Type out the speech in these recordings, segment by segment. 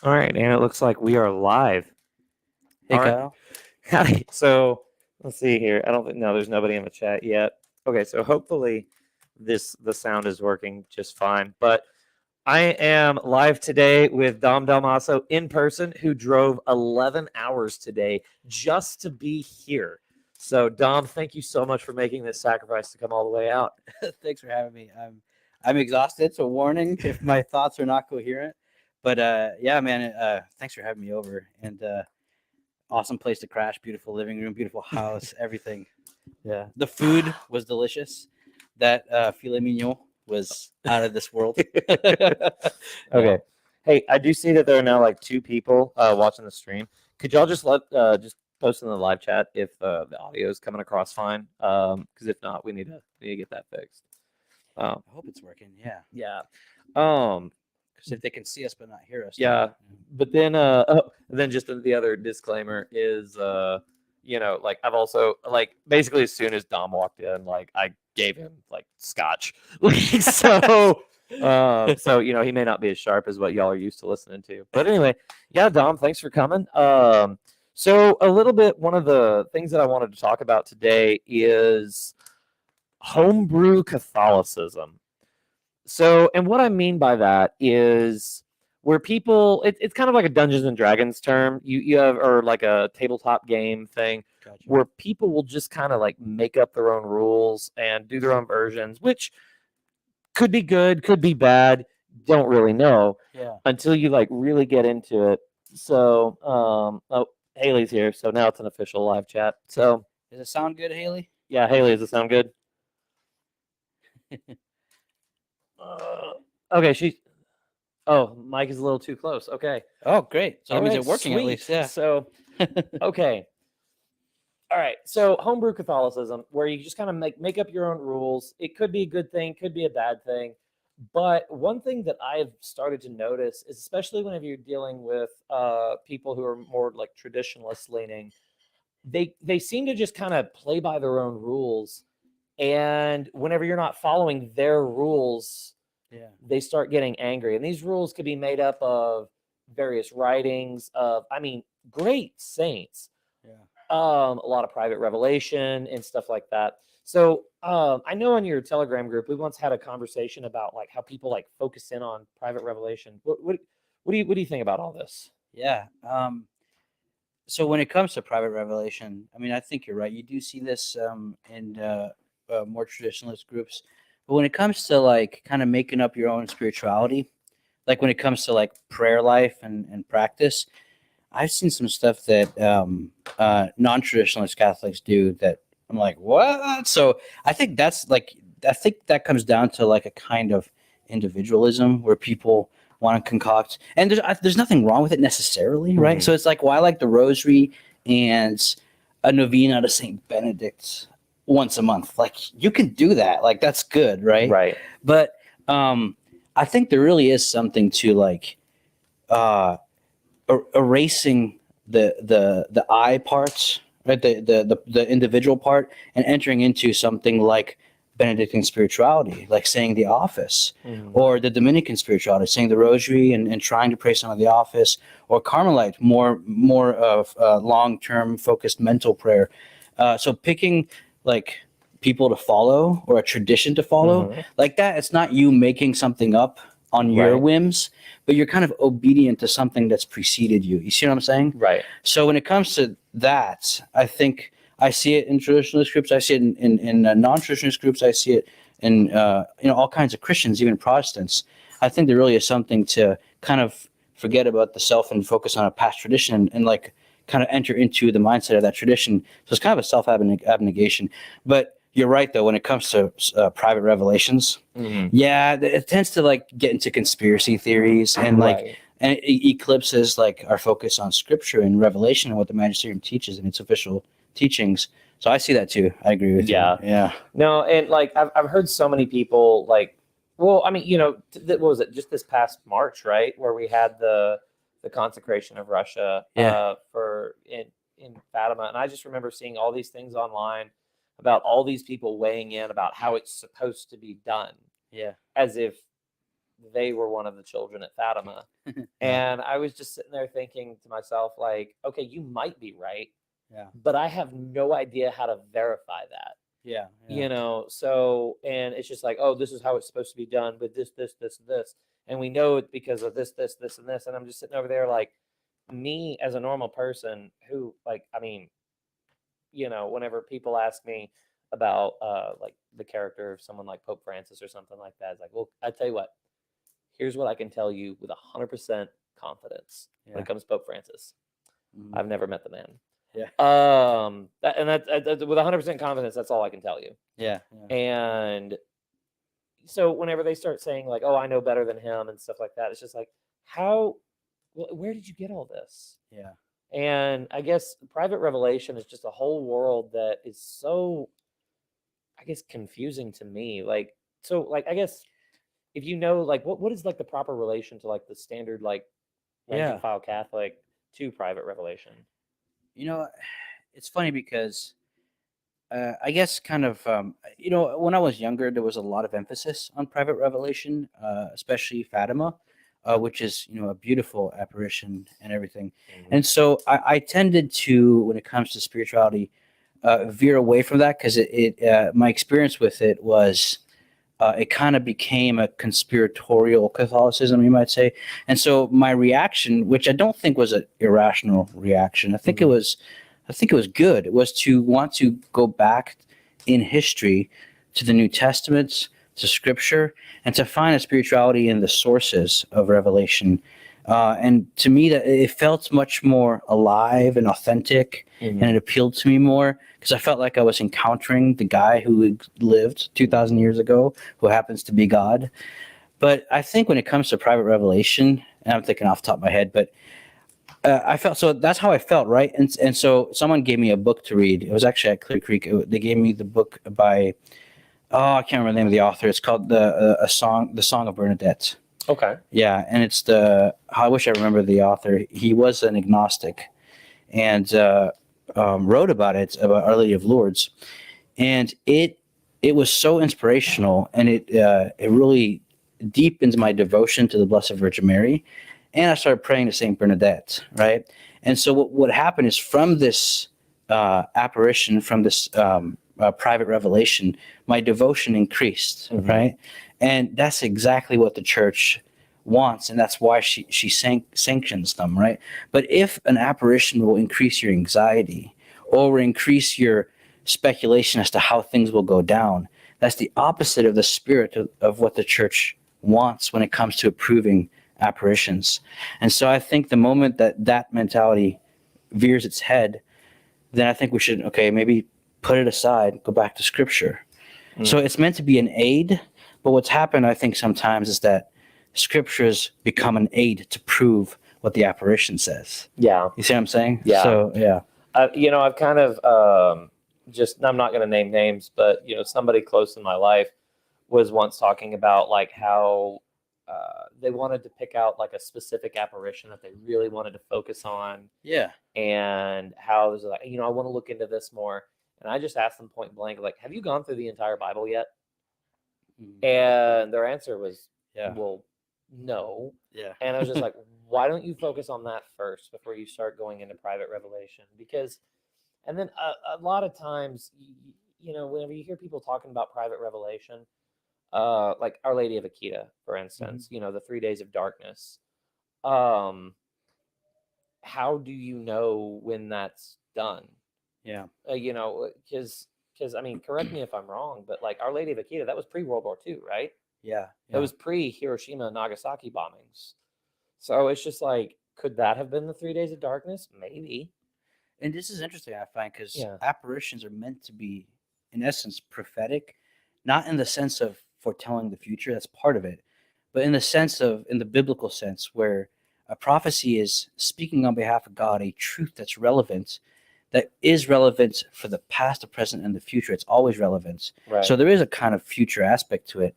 All right, and it looks like we are live. Hey, All right. Kyle. Howdy. So let's see here. I don't think no, there's nobody in the chat yet. Okay, so hopefully the sound is working just fine. But I am live today with Dom Dalmasso in person, who drove 11 hours today just to be here. So Dom, thank you so much for making this sacrifice to come all the way out. Thanks for having me. I'm exhausted, so warning if my thoughts are not coherent. But yeah, man, thanks for having me over. And awesome place to crash. Beautiful living room, beautiful house, everything. Yeah, the food was delicious. That filet mignon was out of this world. Okay. Hey, I do see that there are now like two people watching the stream. Could y'all just just post in the live chat if the audio is coming across fine? Because if not, we need to get that fixed. I hope it's working. Yeah, Yeah. Um. because if they can see us but not hear us, Yeah. But then then just the other disclaimer is like I've also like basically as soon as Dom walked in, like I gave him like scotch. So so he may not be as sharp as what y'all are used to listening to. But anyway, yeah, Dom, thanks for coming. So a little bit, one of the things that I wanted to talk about today is homebrew Catholicism. So, and what I mean by that is where people, it's kind of like a Dungeons and Dragons term. You have, or like a tabletop game thing, Gotcha. where people will just kind of like make up their own rules and do their own versions, which could be good, could be bad, don't really know Yeah. until you like really get into it. So, oh, Haley's here, so now it's an official live chat. So, Does it sound good, Haley? yeah, Haley, does it sound good? Okay, she. Oh, Mike is a little too close. Okay. Oh, great. So that All means right, it's working at sweet. least. Yeah. So, okay. All right. So, homebrew Catholicism, where you just kind of make up your own rules. It could be a good thing, could be a bad thing. But one thing that I've started to notice is, especially whenever you're dealing with people who are more like traditionalist leaning, they seem to just kind of play by their own rules. And whenever you're not following their rules, Yeah. they start getting angry. And these rules could be made up of various writings of, I mean, great saints, Yeah. a lot of private revelation and stuff like that. So I know in your Telegram group, we once had a conversation about like how people like focus in on private revelation. What do you think about all this? Yeah. So when it comes to private revelation, I mean, I think you're right. You do see this in more traditionalist groups, but when it comes to like kind of making up your own spirituality, like when it comes to like prayer life and practice, I've seen some stuff that non-traditionalist Catholics do that I'm like, what? So I think that's like, I think that comes down to like a kind of individualism where people want to concoct, and there's nothing wrong with it necessarily, right? So it's like, well, I like the Rosary and a novena to Saint Benedict once a month. Like you can do that, like that's good, right? Right. But I think there really is something to like. Erasing the I parts, right? The individual part, and entering into something like Benedictine spirituality, like saying the office, or the Dominican spirituality, saying the Rosary and trying to pray some of the office, or Carmelite, more of long term focused mental prayer. So picking like people to follow or a tradition to follow like that. It's not you making something up on your Right. whims, but you're kind of obedient to something that's preceded you. You see what I'm saying? Right. So when it comes to that, I think I see it in traditionalist groups. I see it in non-traditionalist groups. I see it in all kinds of Christians, even Protestants. I think there really is something to kind of forget about the self and focus on a past tradition and like kind of enter into the mindset of that tradition. So it's kind of a self-abnegation. But you're right, though, when it comes to private revelations, yeah, it tends to like get into conspiracy theories and like Right. and it eclipses like our focus on scripture and revelation and what the magisterium teaches in its official teachings. So I see that too. I agree with Yeah. you. Yeah. No, and like I've heard so many people like, well, I mean, what was it? Just this past March, right, where we had the consecration of Russia Yeah. for in Fatima, and I just remember seeing all these things online about all these people weighing in about how it's supposed to be done, Yeah. as if they were one of the children at Fatima. And I was just sitting there thinking to myself, like, okay, you might be right, Yeah. but I have no idea how to verify that. Yeah. You know, so, and it's just like, oh, this is how it's supposed to be done with this, and we know it because of this, and this, and I'm just sitting over there like, me as a normal person who, like, I mean, you know, whenever people ask me about like the character of someone like Pope Francis or something like that, it's like, well, I tell you what, here's what I can tell you with 100% confidence when it comes to Pope Francis. Mhm. I've never met the man. Yeah. That with 100% confidence, that's all I can tell you. Yeah. And so whenever they start saying like, "Oh, I know better than him" and stuff like that, it's just like, how? Where did you get all this? Yeah. And I guess private revelation is just a whole world that is so, I guess, confusing to me. Like, so, like, I guess if you know, like, what is like the proper relation to like the standard like rank and Yeah. file Catholic to private revelation? You know, it's funny because I guess kind of, you know, when I was younger, there was a lot of emphasis on private revelation, especially Fatima, which is, you know, a beautiful apparition and everything. And so I tended to, when it comes to spirituality, veer away from that because my experience with it was it kind of became a conspiratorial Catholicism, you might say. And so my reaction, which I don't think was an irrational reaction, I think it was good. It was to want to go back in history to the New Testament, to Scripture, and to find a spirituality in the sources of revelation. And to me, that it felt much more alive and authentic, and it appealed to me more because I felt like I was encountering the guy who lived 2,000 years ago, who happens to be God. But I think when it comes to private revelation, and I'm thinking off the top of my head, but I felt so. That's how I felt, right? And so someone gave me a book to read. It was actually at Clear Creek. They gave me the book by I can't remember the name of the author. It's called the Song of Bernadette. Okay. Yeah, and it's I wish I remember the author. He was an agnostic, and wrote about it, about Our Lady of Lourdes, and it was so inspirational, and it really deepened my devotion to the Blessed Virgin Mary, and I started praying to Saint Bernadette, right? And so what happened is from this apparition, from this private revelation, my devotion increased, right? And that's exactly what the church wants, and that's why she sanctions them, right? But if an apparition will increase your anxiety or increase your speculation as to how things will go down, that's the opposite of the spirit of what the church wants when it comes to approving apparitions. And so I think the moment that mentality veers its head, then I think we should, maybe put it aside, go back to Scripture. So it's meant to be an aid, but what's happened, I think, sometimes is that Scriptures become an aid to prove what the apparition says. Yeah. You see what I'm saying? Yeah. So, yeah. You know, I've kind of I'm not going to name names, but, you know, somebody close in my life was once talking about like how they wanted to pick out like a specific apparition that they really wanted to focus on. Yeah. And how it was like, you know, I want to look into this more. And I just asked them point blank, like, have you gone through the entire Bible yet? And their answer was, well, no. Yeah. And I was just like, why don't you focus on that first before you start going into private revelation? Because, and then a lot of times, you know, whenever you hear people talking about private revelation, like Our Lady of Akita, for instance, you know, the 3 days of darkness. How do you know when that's done? Yeah. You know, because I mean, correct me if I'm wrong, but like Our Lady of Akita, that was pre-World War II, right? Yeah. That was pre-Hiroshima and Nagasaki bombings. So it's just like, could that have been the 3 days of darkness? Maybe. And this is interesting, I find, because Yeah. apparitions are meant to be, in essence, prophetic, not in the sense of foretelling the future, that's part of it, but in the biblical sense, where a prophecy is speaking on behalf of God a truth that's relevant, that is relevant for the past, the present, and the future. It's always relevant. Right. So there is a kind of future aspect to it.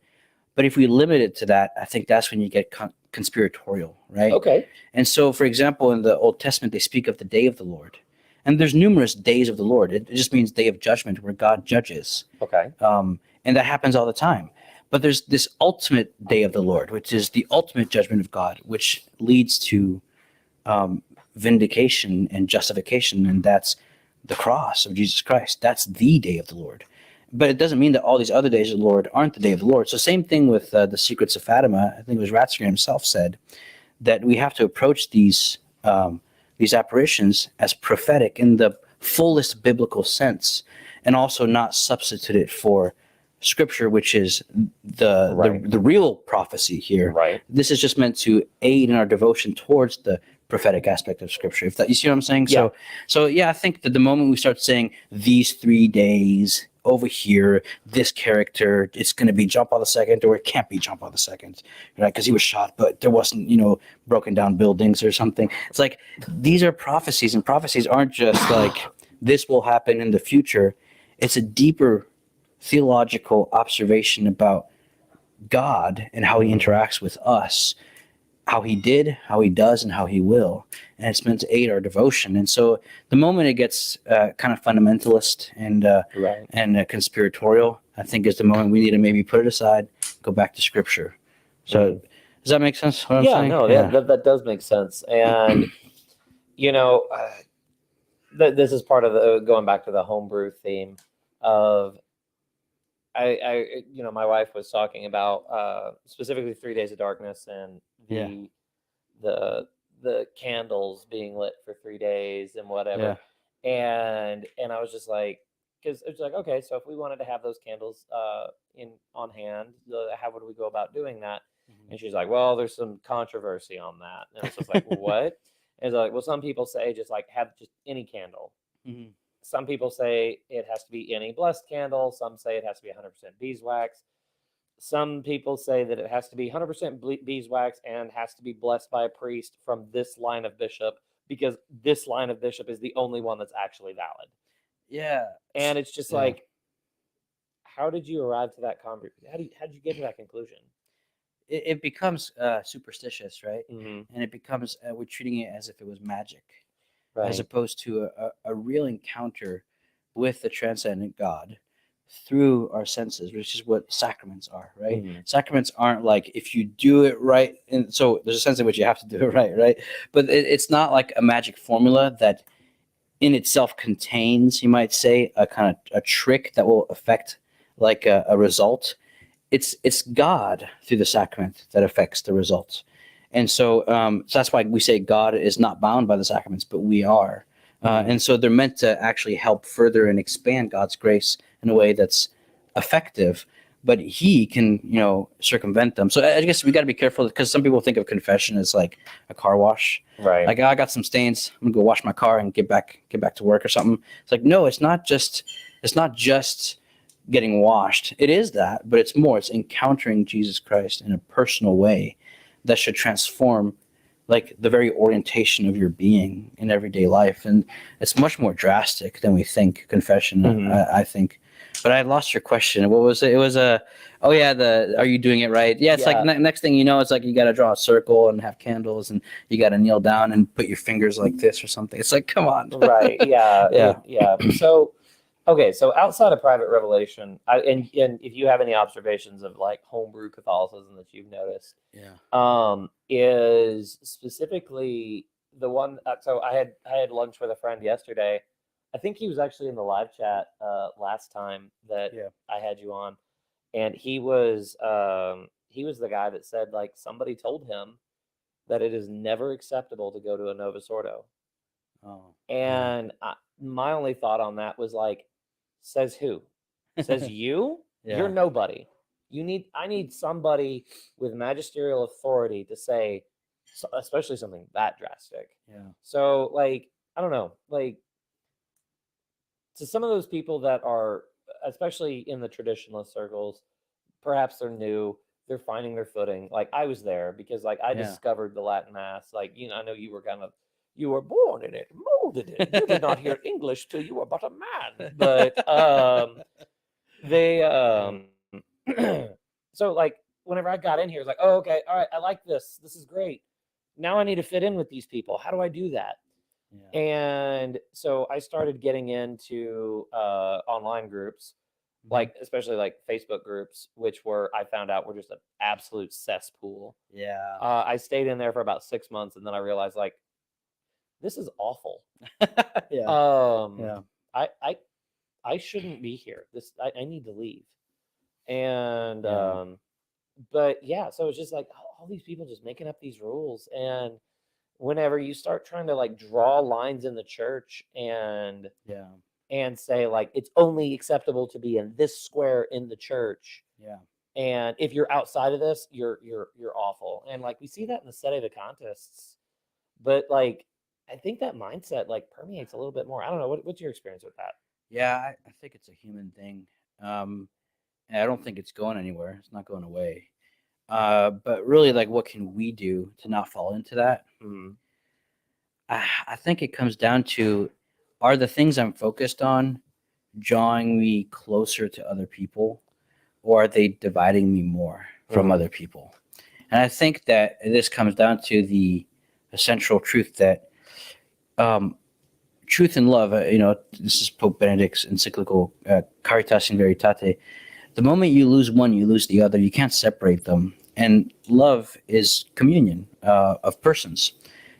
But if we limit it to that, I think that's when you get conspiratorial, right? Okay. And so, for example, in the Old Testament, they speak of the day of the Lord. And there's numerous days of the Lord. It just means day of judgment where God judges. Okay. And that happens all the time. But there's this ultimate day of the Lord, which is the ultimate judgment of God, which leads to vindication and justification, and that's the cross of Jesus Christ. That's the day of the Lord. But it doesn't mean that all these other days of the Lord aren't the day of the Lord. So same thing with the Secrets of Fatima. I think it was Ratzinger himself said that we have to approach these apparitions as prophetic in the fullest biblical sense, and also not substitute it for Scripture, which is the real prophecy here. Right. This is just meant to aid in our devotion towards the prophetic aspect of Scripture. If that, you see what I'm saying? Yeah. So I think that the moment we start saying these 3 days over here, this character, it's going to be John Paul II, or it can't be John Paul II, right? Because he was shot, but there wasn't, broken down buildings or something. It's like these are prophecies, and prophecies aren't just like this will happen in the future. It's a deeper theological observation about God and how he interacts with us, how he did, how he does, and how he will. And it's meant to aid our devotion. And so the moment it gets kind of fundamentalist and conspiratorial, I think is the moment we need to maybe put it aside, go back to Scripture. So does that make sense? What I'm saying? No, that does make sense. And, this is part of the going back to the homebrew theme of, my wife was talking about specifically 3 Days of Darkness and the candles being lit for 3 days and whatever. And I was just like, because it's like, okay, so if we wanted to have those candles on hand, how would we go about doing that? And she's like, well, there's some controversy on that. And it's just like, well, what? And it's like, well, some people say just like have just any candle. Some people say it has to be any blessed candle. Some say it has to be 100% beeswax. Some people say that it has to be 100% beeswax and has to be blessed by a priest from this line of bishop, because this line of bishop is the only one that's actually valid. Yeah. And it's just like, how did you arrive to that how did you get to that conclusion? It becomes superstitious, right? Mm-hmm. And it becomes, we're treating it as if it was magic, Right. as opposed to a real encounter with the transcendent God through our senses, which is what sacraments are, right? Mm-hmm. Sacraments aren't like if you do it right, and so there's a sense in which you have to do it right? But it's not like a magic formula that in itself contains, you might say, a kind of a trick that will affect like a result. It's God through the sacrament that affects the results. And so that's why we say God is not bound by the sacraments, but we are. And so they're meant to actually help further and expand God's grace in a way that's effective, but he can, circumvent them. So I guess we got to be careful, because some people think of confession as like a car wash. Right. Like, I got some stains, I'm gonna go wash my car and get back to work or something. It's like, no, it's not just getting washed. It is that, but it's more. It's encountering Jesus Christ in a personal way that should transform like the very orientation of your being in everyday life. And it's much more drastic than we think, confession, I think. But I lost your question. What was it? It was are you doing it right? Yeah, it's like next thing you know, it's like you got to draw a circle and have candles, and you got to kneel down and put your fingers like this or something. It's like, come on. Right. Yeah. So, okay. So outside of private revelation, and if you have any observations of like homebrew Catholicism that you've noticed, is specifically the one. So I had lunch with a friend yesterday. I think he was actually in the live chat last time that I had you on, and he was the guy that said like somebody told him that it is never acceptable to go to a Novus Ordo. And my only thought on that was like, says who? Says you? You're nobody. I need somebody with magisterial authority to say, especially something that drastic. So like, I don't know, like to some of those people that are, especially in the traditionalist circles, perhaps they're new, they're finding their footing. Like I was there because like I discovered the Latin Mass. Like, I know you were born in it, molded in it. You did not hear English till you were but a man. But they so like whenever I got in here, it's like, oh, okay, all right, I like this. This is great. Now I need to fit in with these people. How do I do that? And so I started getting into online groups like especially like Facebook groups, which I found out were just an absolute cesspool. Yeah. I stayed in there for about 6 months, and then I realized like this is awful. Yeah. Um, Yeah. I shouldn't be here. I need to leave. And Yeah. but yeah, so it's just like all these people just making up these rules, and whenever you start trying to like draw lines in the church Yeah. and say like it's only acceptable to be in this square in the church, Yeah. and if you're outside of this, you're awful. And like we see that in the Sede de contests, but like I think that mindset like permeates a little bit more. I don't know what's your experience with that. Yeah. I think it's a human thing. And I don't think it's going anywhere. It's not going away. But really, like, what can we do to not fall into that? Mm. I think it comes down to, are the things I'm focused on drawing me closer to other people, or are they dividing me more from Mm. other people? And I think that this comes down to the essential truth that um, truth and love, this is Pope Benedict's encyclical Caritas in Veritate. The moment you lose one, you lose the other. You can't separate them. And love is communion of persons.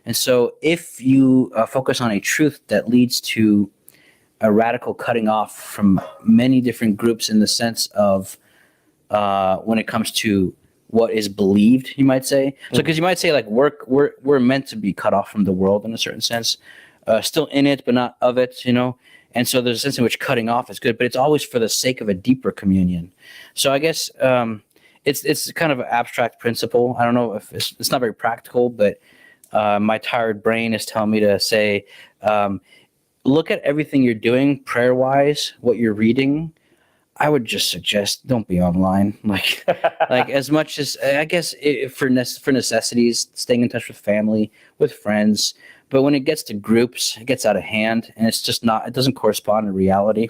And so if you focus on a truth that leads to a radical cutting off from many different groups in the sense of when it comes to what is believed, you might say. So because you might say like we're meant to be cut off from the world in a certain sense, still in it but not of it, And so there's a sense in which cutting off is good, but it's always for the sake of a deeper communion. So I guess it's kind of an abstract principle. I don't know if it's not very practical, but my tired brain is telling me to say, look at everything you're doing prayer wise, what you're reading. I would just suggest don't be online. Like as much as I guess for necessities, staying in touch with family, with friends. But when it gets to groups, it gets out of hand, and it's just not. It doesn't correspond to reality.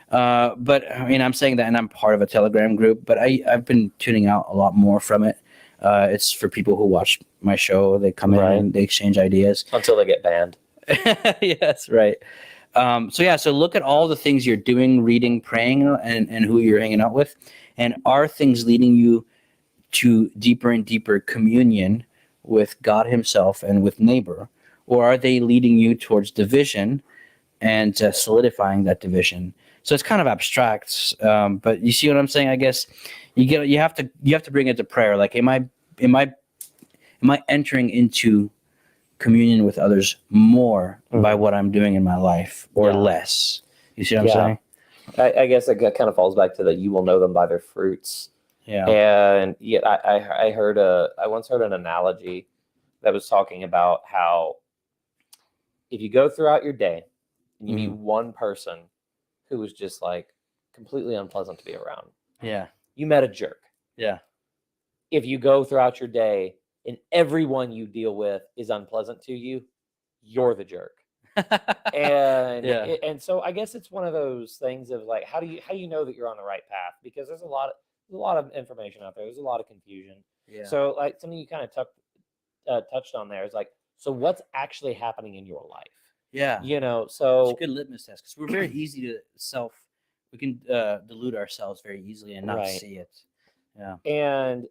But I mean, I'm saying that, and I'm part of a Telegram group, but I've been tuning out a lot more from it. It's for people who watch my show. They come in and they exchange ideas until they get banned. Yes, right. So look at all the things you're doing, reading, praying, and who you're hanging out with, and are things leading you to deeper and deeper communion with God Himself and with neighbor, or are they leading you towards division and solidifying that division? So it's kind of abstract, but you see what I'm saying? I guess you have to bring it to prayer. Like, am I entering into communion with others more by what I'm doing in my life, or less? You see what I'm saying? I guess it kind of falls back to the you will know them by their fruits. Yeah. And yeah, I once heard an analogy that was talking about how if you go throughout your day and you meet one person who was just like completely unpleasant to be around, Yeah. you met a jerk. Yeah. If you go throughout your day and everyone you deal with is unpleasant to you, you're the jerk. And and so I guess it's one of those things of like how do you know that you're on the right path, because there's a lot of information out there, there's a lot of confusion. So like something you kind of touched on there is like, so what's actually happening in your life? So it's a good litmus test, because we're very easy to we can delude ourselves very easily and not see it. And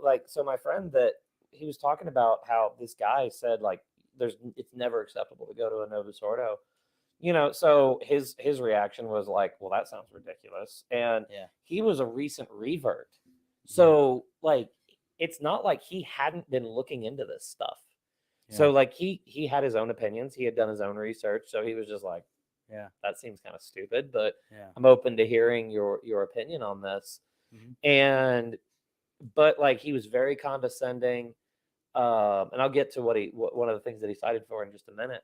like, so my friend, that he was talking about how this guy said like it's never acceptable to go to a Novus Ordo. So his reaction was like, well, that sounds ridiculous. And he was a recent revert. So like it's not like he hadn't been looking into this stuff. So like he had his own opinions, he had done his own research, so he was just like, that seems kind of stupid, but I'm open to hearing your opinion on this. But like he was very condescending. And I'll get to one of the things that he cited for in just a minute.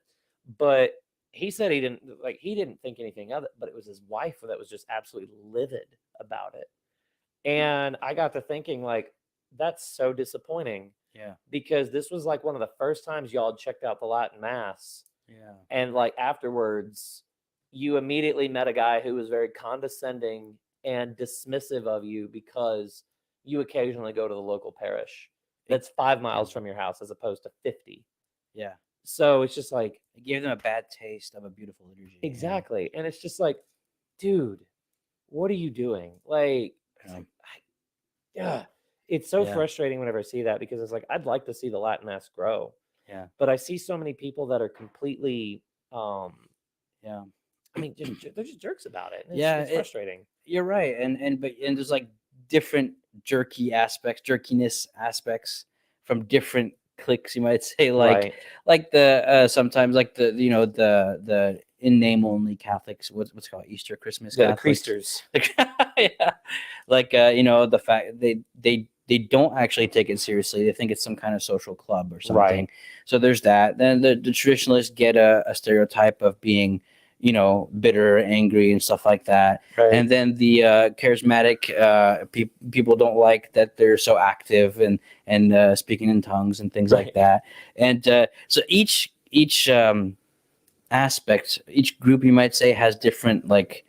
But he said he didn't think anything of it, but it was his wife that was just absolutely livid about it. And I got to thinking, like, that's so disappointing. Because this was like one of the first times y'all had checked out the Latin Mass. And like afterwards, you immediately met a guy who was very condescending and dismissive of you because you occasionally go to the local parish that's 5 miles from your house as opposed to 50. So it's just like it gave them a bad taste of a beautiful liturgy. Exactly. And it's just like, dude, what are you doing? Like, Yeah. yeah, it's so Yeah. frustrating whenever I see that, because it's like I'd like to see the Latin mass grow, Yeah. but I see so many people that are completely, Yeah. I mean, they're just jerks about it. And Yeah. it's frustrating. You're right. And there's like different jerkiness aspects from different cliques, you might say, Right. like the sometimes like the the in name only Catholics, what's it called, Easter, Christmas Yeah, the Catholics. creasters. Yeah. Like the fact they don't actually take it seriously. They think it's some kind of social club or something. Right. So there's that. Then the traditionalists get a stereotype of being, bitter, angry, and stuff like that. Right. And then the charismatic people don't like that they're so active and speaking in tongues and things like Right. that. And so each aspect, each group, you might say, has different like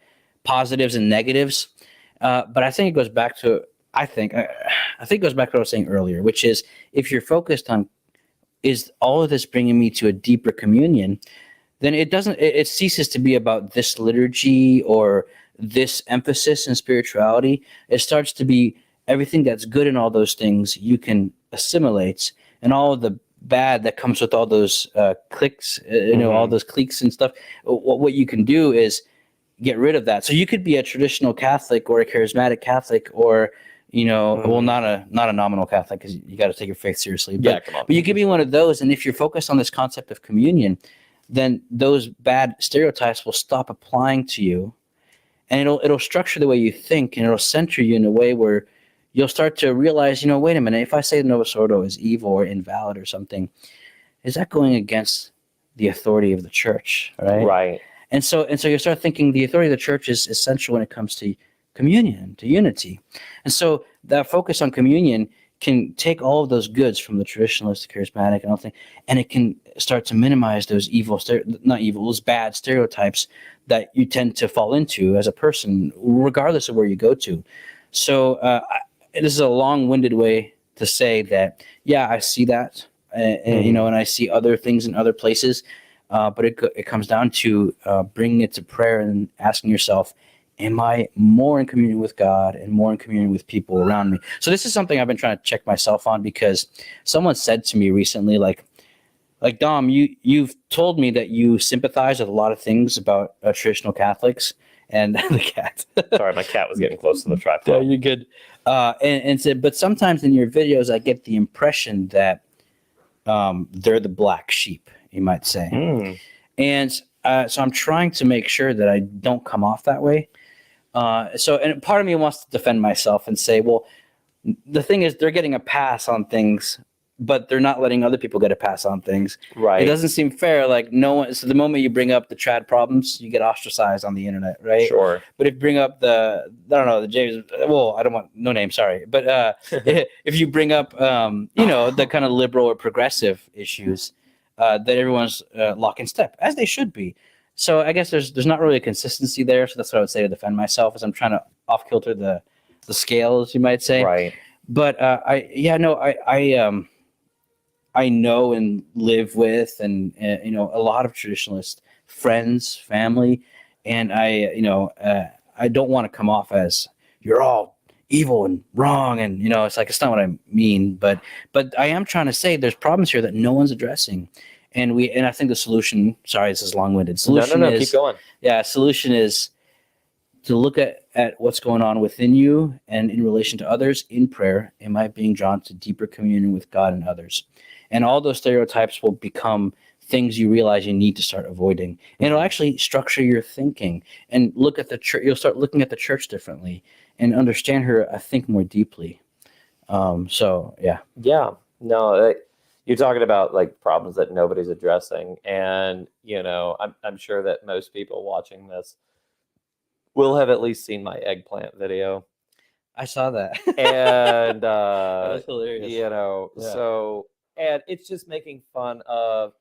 positives and negatives. But I think it goes back to I think it goes back to what I was saying earlier, which is if you're focused on, is all of this bringing me to a deeper communion, then it ceases to be about this liturgy or this emphasis in spirituality. It starts to be everything that's good in all those things you can assimilate, and all of the bad that comes with all those cliques, all those cliques and stuff. What you can do is get rid of that. So you could be a traditional Catholic or a charismatic Catholic, or well, not a nominal Catholic, because you got to take your faith seriously. But, Yeah, come on. but you could be one of those, and if you're focused on this concept of communion, then those bad stereotypes will stop applying to you, and it'll structure the way you think, and it'll center you in a way where you'll start to realize, wait a minute, if I say Novus Ordo is evil or invalid or something, is that going against the authority of the church, right? Right. And so you start thinking the authority of the church is essential when it comes to communion, to unity. And so that focus on communion can take all of those goods from the traditionalist, the charismatic, and all things, and it can start to minimize those those bad stereotypes that you tend to fall into as a person, regardless of where you go to. So this is a long-winded way to say that, yeah, I see that, and I see other things in other places. But it comes down to bringing it to prayer and asking yourself, am I more in communion with God and more in communion with people around me? So this is something I've been trying to check myself on, because someone said to me recently, like Dom, you've told me that you sympathize with a lot of things about traditional Catholics, and the cat. Sorry, my cat was getting close to the tripod. Yeah, you're good. And said, but sometimes in your videos, I get the impression that they're the black sheep, you might say. And so I'm trying to make sure that I don't come off that way. And part of me wants to defend myself and say, well, the thing is, they're getting a pass on things, but they're not letting other people get a pass on things. Right. It doesn't seem fair. Like, no one. So the moment you bring up the trad problems, you get ostracized on the internet, right? Sure. But if you bring up the James, well, I don't want no name, sorry. But if you bring up, the kind of liberal or progressive issues, that everyone's lock in step, as they should be. So I guess there's not really a consistency there. So that's what I would say to defend myself, as I'm trying to off kilter the scales, you might say. Right. But I know and live with and a lot of traditionalist friends, family, and I don't want to come off as you're all evil and wrong, and it's like, it's not what I mean, but I am trying to say there's problems here that no one's addressing, and I think the solution, sorry, this is long-winded, solution No, is, keep going. Yeah, solution is to look at what's going on within you and in relation to others in prayer. Am I being drawn to deeper communion with God and others? And all those stereotypes will become things you realize you need to start avoiding. And it'll actually structure your thinking, and look at the church. You'll start looking at the church differently and understand her, I think, more deeply. So, yeah. Yeah. No, you're talking about like problems that nobody's addressing. And, I'm sure that most people watching this will have at least seen my eggplant video. I saw that. And, that was hilarious. Yeah. So, and it's just making fun of,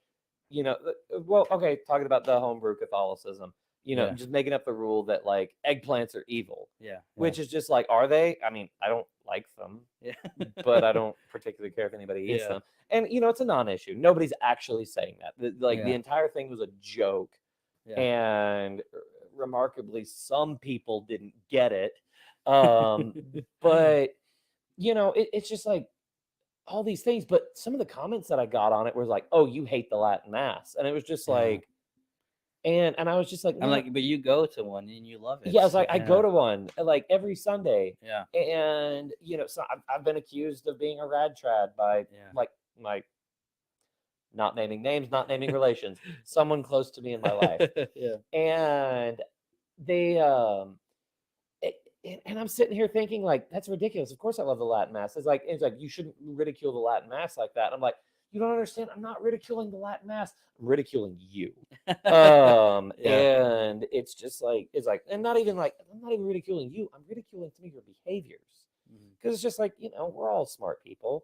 talking about the homebrew Catholicism, Yeah. just making up the rule that like eggplants are evil, Yeah. which is just like, are they? I mean, I don't like them, Yeah. but I don't particularly care if anybody eats them. And, it's a non-issue. Nobody's actually saying that. The entire thing was a joke. Yeah. And remarkably, some people didn't get it. But it's just like all these things. But some of the comments that I got on it was like, "Oh, you hate the Latin Mass," and it was just Yeah. like, and I was just like, I'm "No." like, but you go to one and you love it. Yeah, I was like, I go Yeah. to one like every Sunday, Yeah. and so I've been accused of being a rad trad by Yeah. like my not naming names, not naming relations, someone close to me in my life, Yeah. and they and I'm sitting here thinking like that's ridiculous. Of course, I love the Latin Mass. It's like you shouldn't ridicule the Latin Mass like that. I'm like, you don't understand. I'm not ridiculing the Latin Mass. I'm ridiculing you. Yeah. And it's just like and not even like I'm not even ridiculing you. I'm ridiculing some of your behaviors because it's just like we're all smart people.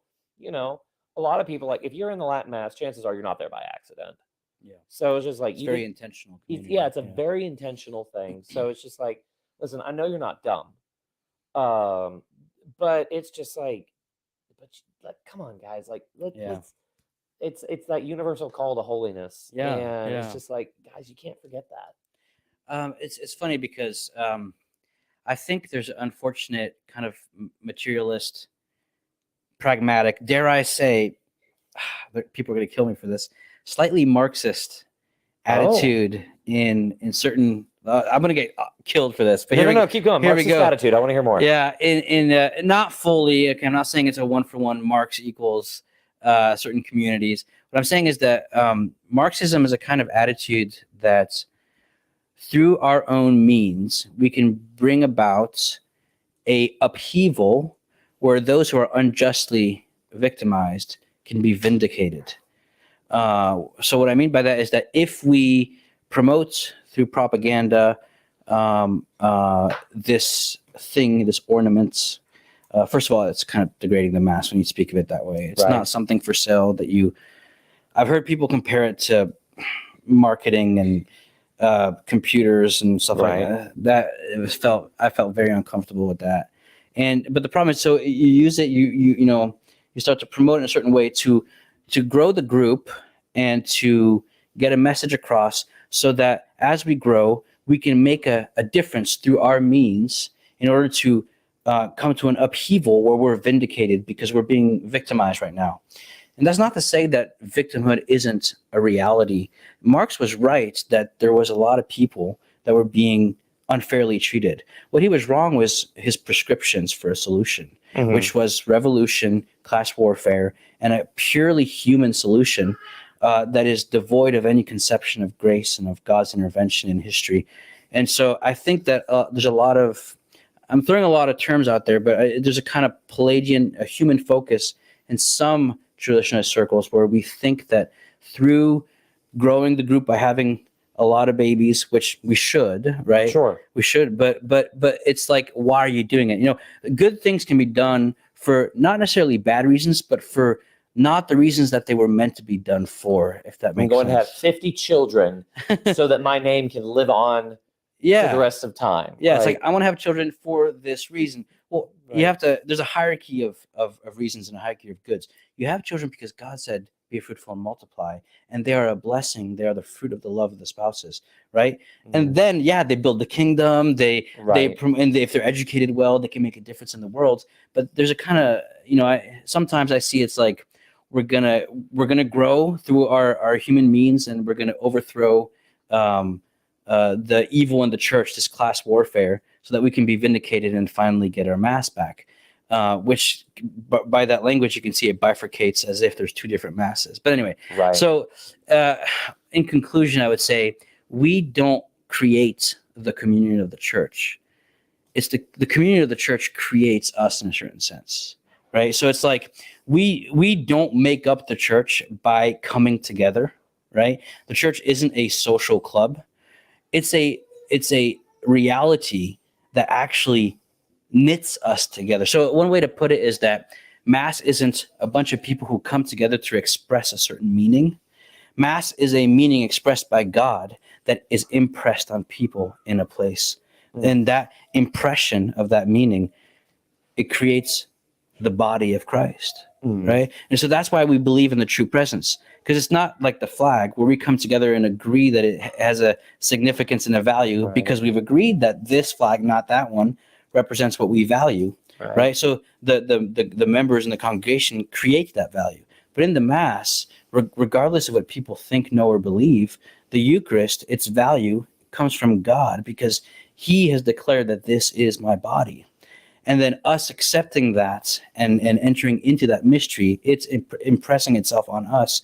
A lot of people like if you're in the Latin Mass, chances are you're not there by accident. Yeah. So it's just like It's very intentional. yeah, it's a very intentional thing. So it's just like, listen, I know you're not dumb, but it's just like, come on, guys, like let's. It's that universal call to holiness, Yeah, and yeah. it's just like, guys, you can't forget that. It's funny because I think there's an unfortunate kind of materialist, pragmatic, dare I say, people are going to kill me for this, slightly Marxist attitude in certain. I'm going to get killed for this, but No, keep going. Here we Marxist go. attitude. I want to hear more. Yeah, in not fully. Okay, I'm not saying it's a 1-for-1 Marx equals certain communities. What I'm saying is that Marxism is a kind of attitude that through our own means, we can bring about a upheaval where those who are unjustly victimized can be vindicated. So what I mean by that is that if we promote through propaganda this thing, this ornaments, first of all, it's kind of degrading the Mass when you speak of it that way. It's not something for sale that you. I've heard people compare it to marketing and computers and stuff like that. I felt very uncomfortable with that. But the problem is, so you use it, you start to promote it in a certain way to grow the group and to get a message across, so that as we grow, we can make a difference through our means in order to come to an upheaval where we're vindicated because we're being victimized right now. And that's not to say that victimhood isn't a reality. Marx was right that there was a lot of people that were being unfairly treated. What he was wrong was his prescriptions for a solution, which was revolution, class warfare, and a purely human solution that is devoid of any conception of grace and of God's intervention in history. And so I think that there's a lot of, I'm throwing a lot of terms out there, but there's a kind of Pelagian, a human focus in some traditionalist circles where we think that through growing the group by having a lot of babies, which we should, right? Sure. We should, but it's like, why are you doing it? Good things can be done for not necessarily bad reasons, but for not the reasons that they were meant to be done for, if that makes sense. I'm going to have 50 children so that my name can live on for the rest of time. Yeah, it's like I want to have children for this reason. Well, you have to, there's a hierarchy of reasons and a hierarchy of goods. You have children because God said, be fruitful and multiply, and they are a blessing. They are the fruit of the love of the spouses, right? And then, they build the kingdom. If they're educated well, they can make a difference in the world. But there's a kind of, sometimes I see it's like we're gonna grow through our human means, and we're gonna overthrow the evil in the church, this class warfare, so that we can be vindicated and finally get our Mass back. Which by that language, you can see it bifurcates as if there's two different masses. But anyway, so in conclusion, I would say we don't create the communion of the church. It's the communion of the church creates us in a certain sense, right? So it's like we don't make up the church by coming together, right? The church isn't a social club. It's a reality that actually knits us together. So one way to put it is that Mass isn't a bunch of people who come together to express a certain meaning. Mass is a meaning expressed by God that is impressed on people in a place. And that impression of that meaning, it creates the body of Christ. right? And so that's why we believe in the true presence, because it's not like the flag where we come together and agree that it has a significance and a value Right. because we've agreed that this flag, not that one, represents what we value, right? So the members in the congregation create that value. But in the Mass, regardless of what people think, know, or believe, the Eucharist, its value comes from God because He has declared that this is my body. And then us accepting that and entering into that mystery, it's impressing itself on us,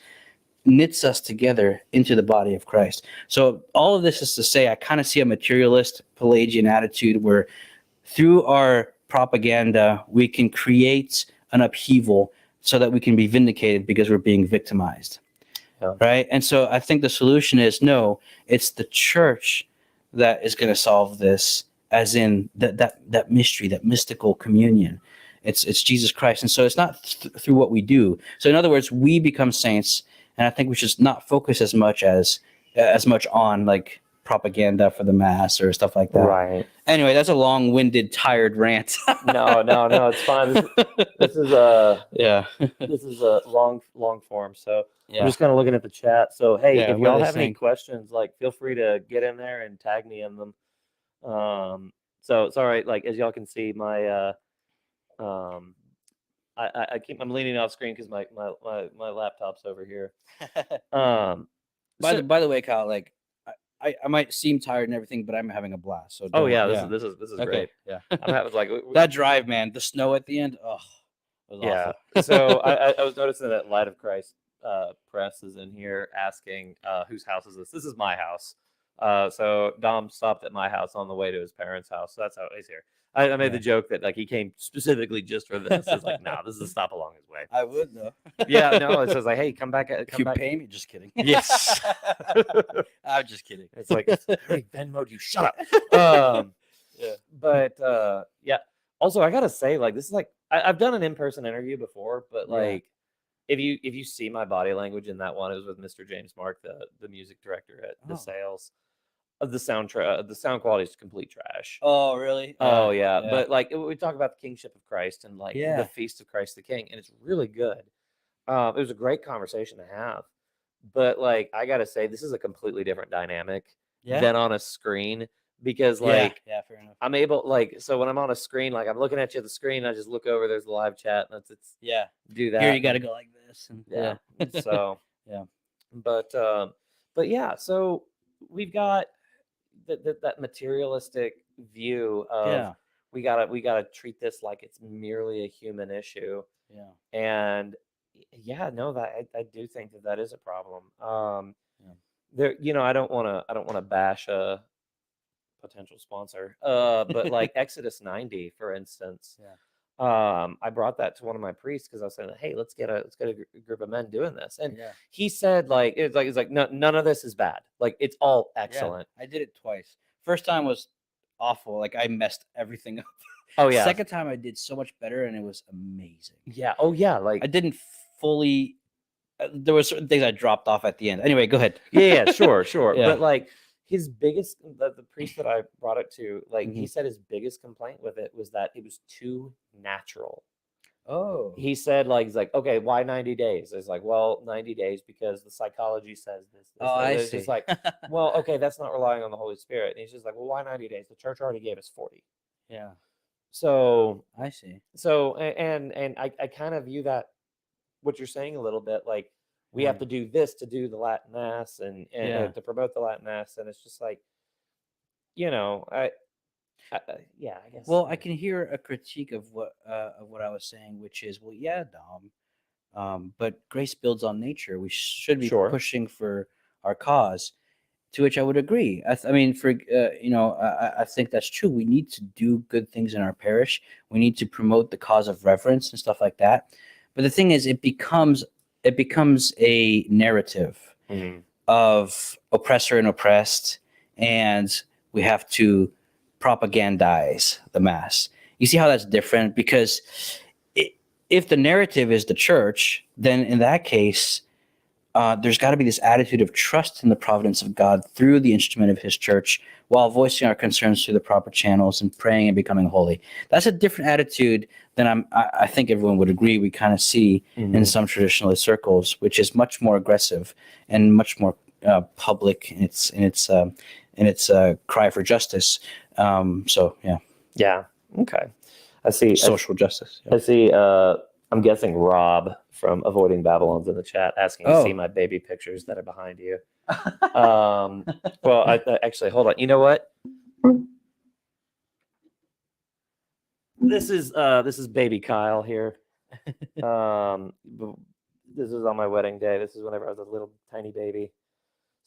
knits us together into the body of Christ. So all of this is to say, I kind of see a materialist Pelagian attitude where through our propaganda, we can create an upheaval so that we can be vindicated because we're being victimized. Yeah. Right? And so I think the solution is no, it's the church that is going to solve this, as in that mystery, that mystical communion. It's Jesus Christ. And so it's not through what we do. So in other words, we become saints, and I think we should not focus as much on like propaganda for the Mass or stuff like that. Right. Anyway, that's a long-winded, tired rant. No, it's fine. This is a long form. So I'm just kind of looking at the chat. So hey, Yeah, if what are y'all they have any saying? questions, like feel free to get in there and tag me in them. So it's all right. Like as y'all can see, my I'm leaning off screen because my laptop's over here. By the way, Kyle, like I might seem tired and everything, but I'm having a blast. So this is okay, great. yeah. I'm having like That drive, man, the snow at the end. Oh, it was awful. So I was noticing that Light of Christ Press is in here asking whose house is this? This is my house. So Dom stopped at my house on the way to his parents' house. So that's how he's here. I made the joke that like he came specifically just for this. It's like, no, this is a stop along his way. I would though. Yeah, no, it says like, hey, come back. If you pay me, just kidding. Yes. I'm just kidding. It's like, hey, Venmo, you shut up. Yeah. But yeah. Also, I gotta say, like, this is like I've done an in-person interview before, but like, if you see my body language in that one, it was with Mr. James Mark, the music director at the Sales. The soundtrack, the sound quality is complete trash. Oh, really? Oh, yeah. But like we talk about the kingship of Christ and like the feast of Christ the King, and it's really good. It was a great conversation to have. But like I gotta say, this is a completely different dynamic than on a screen because like fair enough. I'm able so when I'm on a screen, like I'm looking at you at the screen, I just look over, there's the live chat, and it's do that. Here you gotta go like this. And, So but yeah, so we've got that materialistic view of we gotta treat this like it's merely a human issue. And I do think that is a problem. There, I don't want to bash a potential sponsor, but like Exodus 90, for instance. I brought that to one of my priests because I was saying, hey, let's get a group of men doing this, and he said it's like no, none of this is bad, like it's all excellent. I did it twice. First time was awful, like I messed everything up. Oh yeah. Second time I did so much better, and it was amazing. Yeah. Oh yeah. Like I didn't fully. There were certain things I dropped off at the end. Anyway, go ahead. Yeah. Sure. But like his biggest, the priest that I brought it to, like he said his biggest complaint with it was that it was too natural. Oh. He said he's like, okay, why 90 days? It's like, well, 90 days because the psychology says this. I see. It's just like, well, okay, that's not relying on the Holy Spirit. And he's just like, well, why 90 days? The church already gave us 40. Yeah. So I see. So and I kind of view that what you're saying a little bit like we have to do this to do the Latin Mass and to promote the Latin Mass, and it's just like, I guess. Well, I can hear a critique of what I was saying, which is, well, yeah, Dom, but grace builds on nature. We should be pushing for our cause. To which I would agree. I mean, I think that's true. We need to do good things in our parish. We need to promote the cause of reverence and stuff like that. But the thing is, it becomes a narrative of oppressor and oppressed, and we have to propagandize the Mass. You see how that's different? Because if the narrative is the church, then in that case, there's got to be this attitude of trust in the providence of God through the instrument of his church, while voicing our concerns through the proper channels and praying and becoming holy. That's a different attitude than I think everyone would agree we kind of see in some traditionalist circles, which is much more aggressive and much more public in its cry for justice. So yeah. Yeah. Okay. I see. Social justice. I see. I'm guessing Rob from Avoiding Babylon's in the chat asking to see my baby pictures that are behind you. Well, I actually, hold on. You know what? This is baby Kyle here. This is on my wedding day. This is whenever I was a little tiny baby.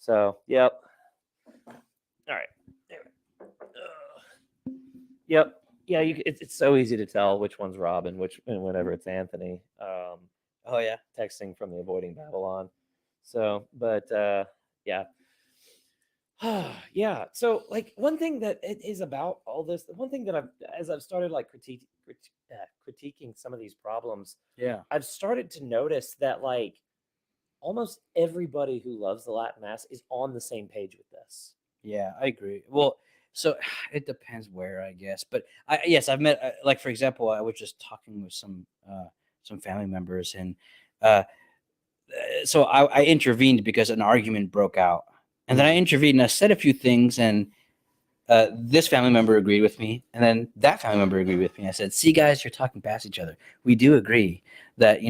So, yep. All right. Yep. Yeah, it's so easy to tell which one's Rob and whenever it's Anthony. Oh yeah, texting from the Avoiding Babylon. So, but yeah. Yeah. So, like, one thing that it is about all this, the one thing that I've started like critiquing some of these problems, yeah, I've started to notice that like almost everybody who loves the Latin Mass is on the same page with this. Yeah, I agree. Well, so it depends where, I guess. But I've met, like, for example, I was just talking with some family members, and so I intervened because an argument broke out, and then I intervened and I said a few things, and this family member agreed with me, and then that family member agreed with me. I said, "See, guys, you're talking past each other. We do agree that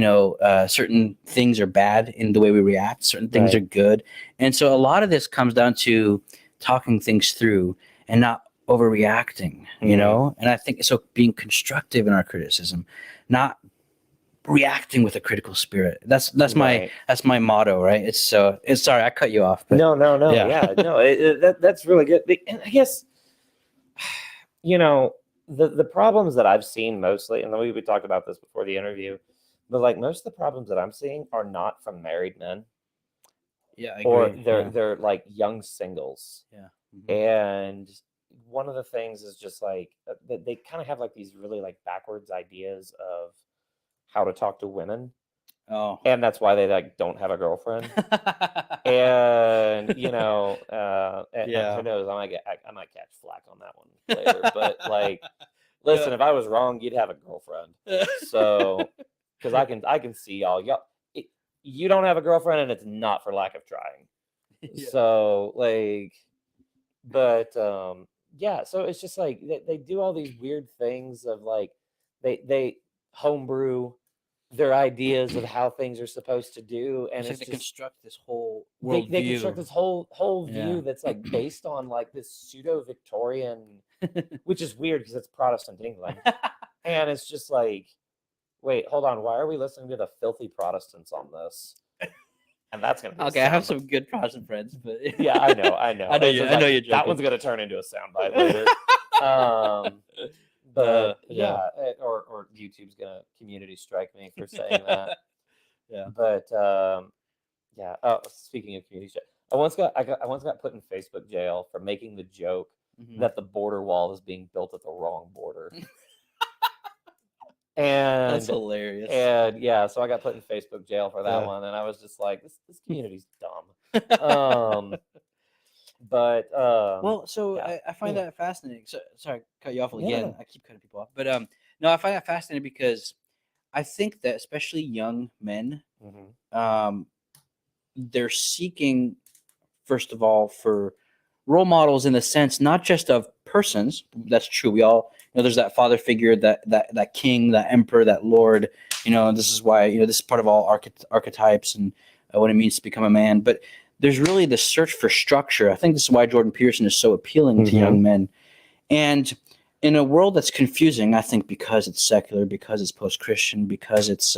certain things are bad in the way we react, certain things are good, and so a lot of this comes down to talking things through and not overreacting, And I think so, being constructive in our criticism, not reacting with a critical spirit. That's my motto, right? It's sorry I cut you off, but no, that's really good. And I guess the problems that I've seen mostly, and we talked about this before the interview, but like most of the problems that I'm seeing are not from married men. Yeah, I agree. Or they're like young singles. Yeah. Mm-hmm. And one of the things is just like they kind of have like these really like backwards ideas of how to talk to women. Oh. And that's why they like don't have a girlfriend. And who knows, I might catch flack on that one later. But like, listen, if I was wrong, you'd have a girlfriend. So because I can see y'all. You don't have a girlfriend, and it's not for lack of trying. Yeah. So like, but yeah, so it's just like they do all these weird things of like they homebrew their ideas of how things are supposed to do, and it's like they construct this whole world they view. construct this whole view that's like based on like this pseudo-Victorian, which is weird because it's Protestant England, and it's just like, wait, hold on, why are we listening to the filthy Protestants on this? And that's gonna be okay. I have some good Protestant friends, but yeah, I know. I know you're joking. That one's gonna turn into a soundbite later. But yeah, or YouTube's gonna community strike me for saying that. Yeah. But yeah. Oh, speaking of community strike, I once got put in Facebook jail for making the joke that the border wall is being built at the wrong border. And that's hilarious. And yeah, so I got put in Facebook jail for that one, and I was just like, this community's dumb. But well, so yeah. I find that fascinating. So sorry, cut you off again. I keep cutting people off, but no, I find that fascinating because I think that especially young men, they're seeking, first of all, for role models in the sense not just of persons. That's true. We all there's that father figure, that king, that emperor, that lord. This is why this is part of all archetypes and what it means to become a man. But there's really the search for structure. I think this is why Jordan Peterson is so appealing to young men. And in a world that's confusing, I think because it's secular, because it's post-Christian, because it's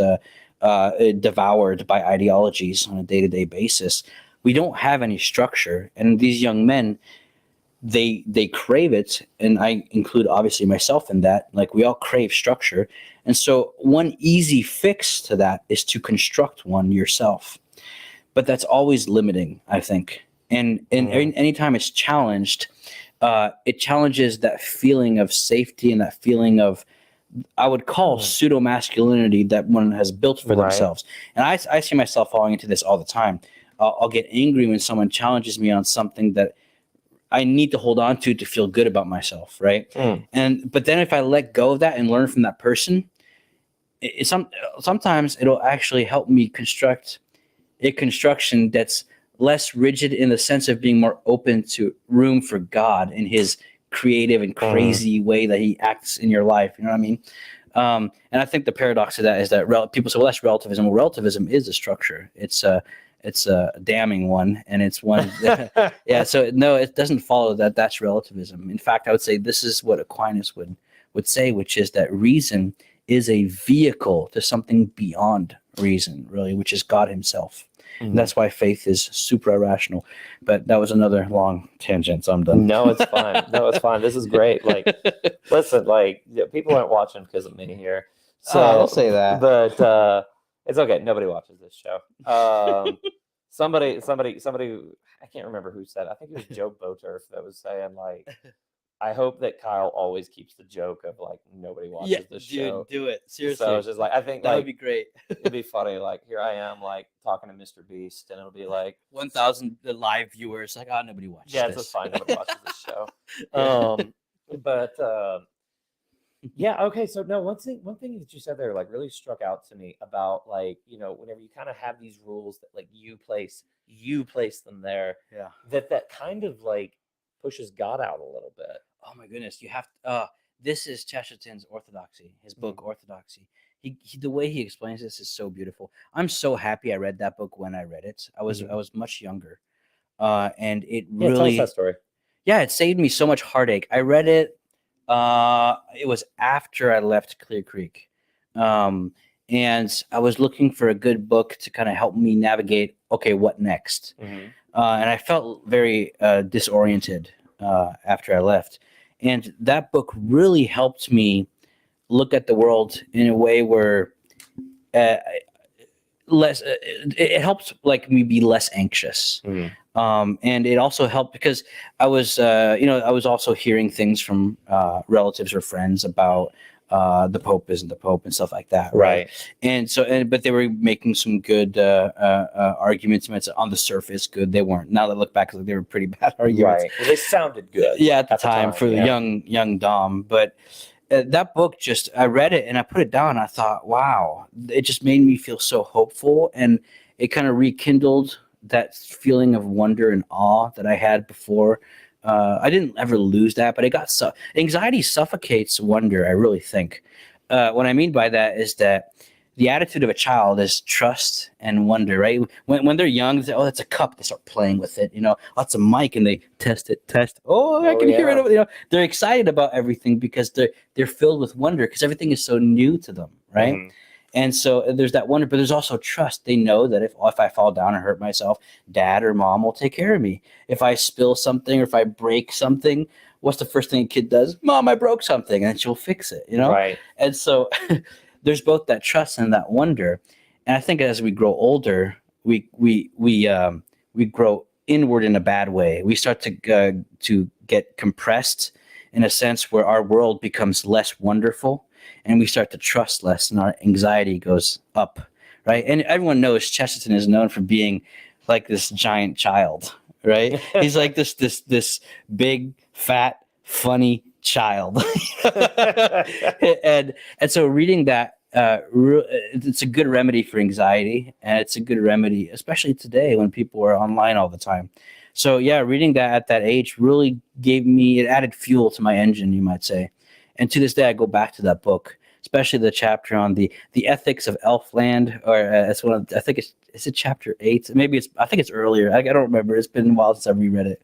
devoured by ideologies on a day-to-day basis, we don't have any structure. And these young men, they crave it, and I include obviously myself in that. Like, we all crave structure. And so one easy fix to that is to construct one yourself. But that's always limiting, I think. And anytime it's challenged, it challenges that feeling of safety and that feeling of I would call pseudo masculinity that one has built for Right. themselves. And I see myself falling into this all the time. I'll get angry when someone challenges me on something that I need to hold on to feel good about myself, right? But then if I let go of that and learn from that person, sometimes it'll actually help me construct a construction that's less rigid in the sense of being more open to room for God in his creative and crazy way that he acts in your life. You know what I mean? And I think the paradox of that is that people say, well, that's relativism. Well, relativism is a structure. It's a damning one, and it's one that, yeah. So no, it doesn't follow that that's relativism. In fact, I would say this is what Aquinas would say, which is that reason is a vehicle to something beyond reason, really, which is God himself. And that's why faith is super irrational. But that was another long tangent, so I'm done. No, it's fine. No, it's fine. This is great. Like, listen, like, people aren't watching because of me here. So I'll say that. But it's okay. Nobody watches this show. Somebody, I can't remember who said it. I think it was Joe Boturf that was saying, like, I hope that Kyle always keeps the joke of, like, nobody watches this show. Do it. Seriously. So it's just like, I think that like, would be great. it'd be funny. Like, here I am, like, talking to Mr. Beast, and it'll be like 1,000 live viewers. Like, oh, nobody watches yeah, this. it's fine. Nobody watches this show. But yeah, okay. So no, one thing that you said there, like, really struck out to me about, like, you know, whenever you kind of have these rules that, like, you place them there. Yeah. That kind of, like, pushes God out a little bit. Oh my goodness, you have to, this is Chesterton's Orthodoxy, his book Orthodoxy. He the way he explains this is so beautiful. I'm so happy I read that book when I read it. I was much younger, and it really tell us that story. Yeah, it saved me so much heartache. I read it. It was after I left Clear Creek, and I was looking for a good book to kind of help me navigate. Okay, what next? And I felt very disoriented after I left. And that book really helped me look at the world in a way where it helped, like, me be less anxious. And it also helped because I was also hearing things from relatives or friends about the Pope isn't the Pope and stuff like that. Right. But they were making some good arguments. On the surface, good. They weren't. Now that I look back, they were pretty bad arguments. Right. Well, they sounded good. Yeah, at the time for young Dom. But that book, I read it and I put it down. And I thought, wow, it just made me feel so hopeful, and it kind of rekindled that feeling of wonder and awe that I had before. I didn't ever lose that, but anxiety suffocates wonder, I really think. What I mean by that is that the attitude of a child is trust and wonder, right? When they're young, they say, oh, that's a cup. They start playing with it, that's a mic, and they test. Oh, I can hear it. They're excited about everything because they're filled with wonder because everything is so new to them, right? And so there's that wonder, but there's also trust. They know that if I fall down and hurt myself, dad or mom will take care of me. If I spill something or if I break something, what's the first thing a kid does? Mom, I broke something, and she'll fix it, Right. And so there's both that trust and that wonder. And I think as we grow older, we grow inward in a bad way. We start to get compressed in a sense where our world becomes less wonderful, and we start to trust less, and our anxiety goes up, right? And everyone knows Chesterton is known for being like this giant child, right? He's like this big, fat, funny child. and so reading that, it's a good remedy for anxiety, and it's a good remedy, especially today when people are online all the time. So yeah, reading that at that age really it added fuel to my engine, you might say. And to this day, I go back to that book, especially the chapter on the ethics of Elfland, or it's one of, I think is it chapter 8? Maybe I think it's earlier. I don't remember. It's been a while since I reread it.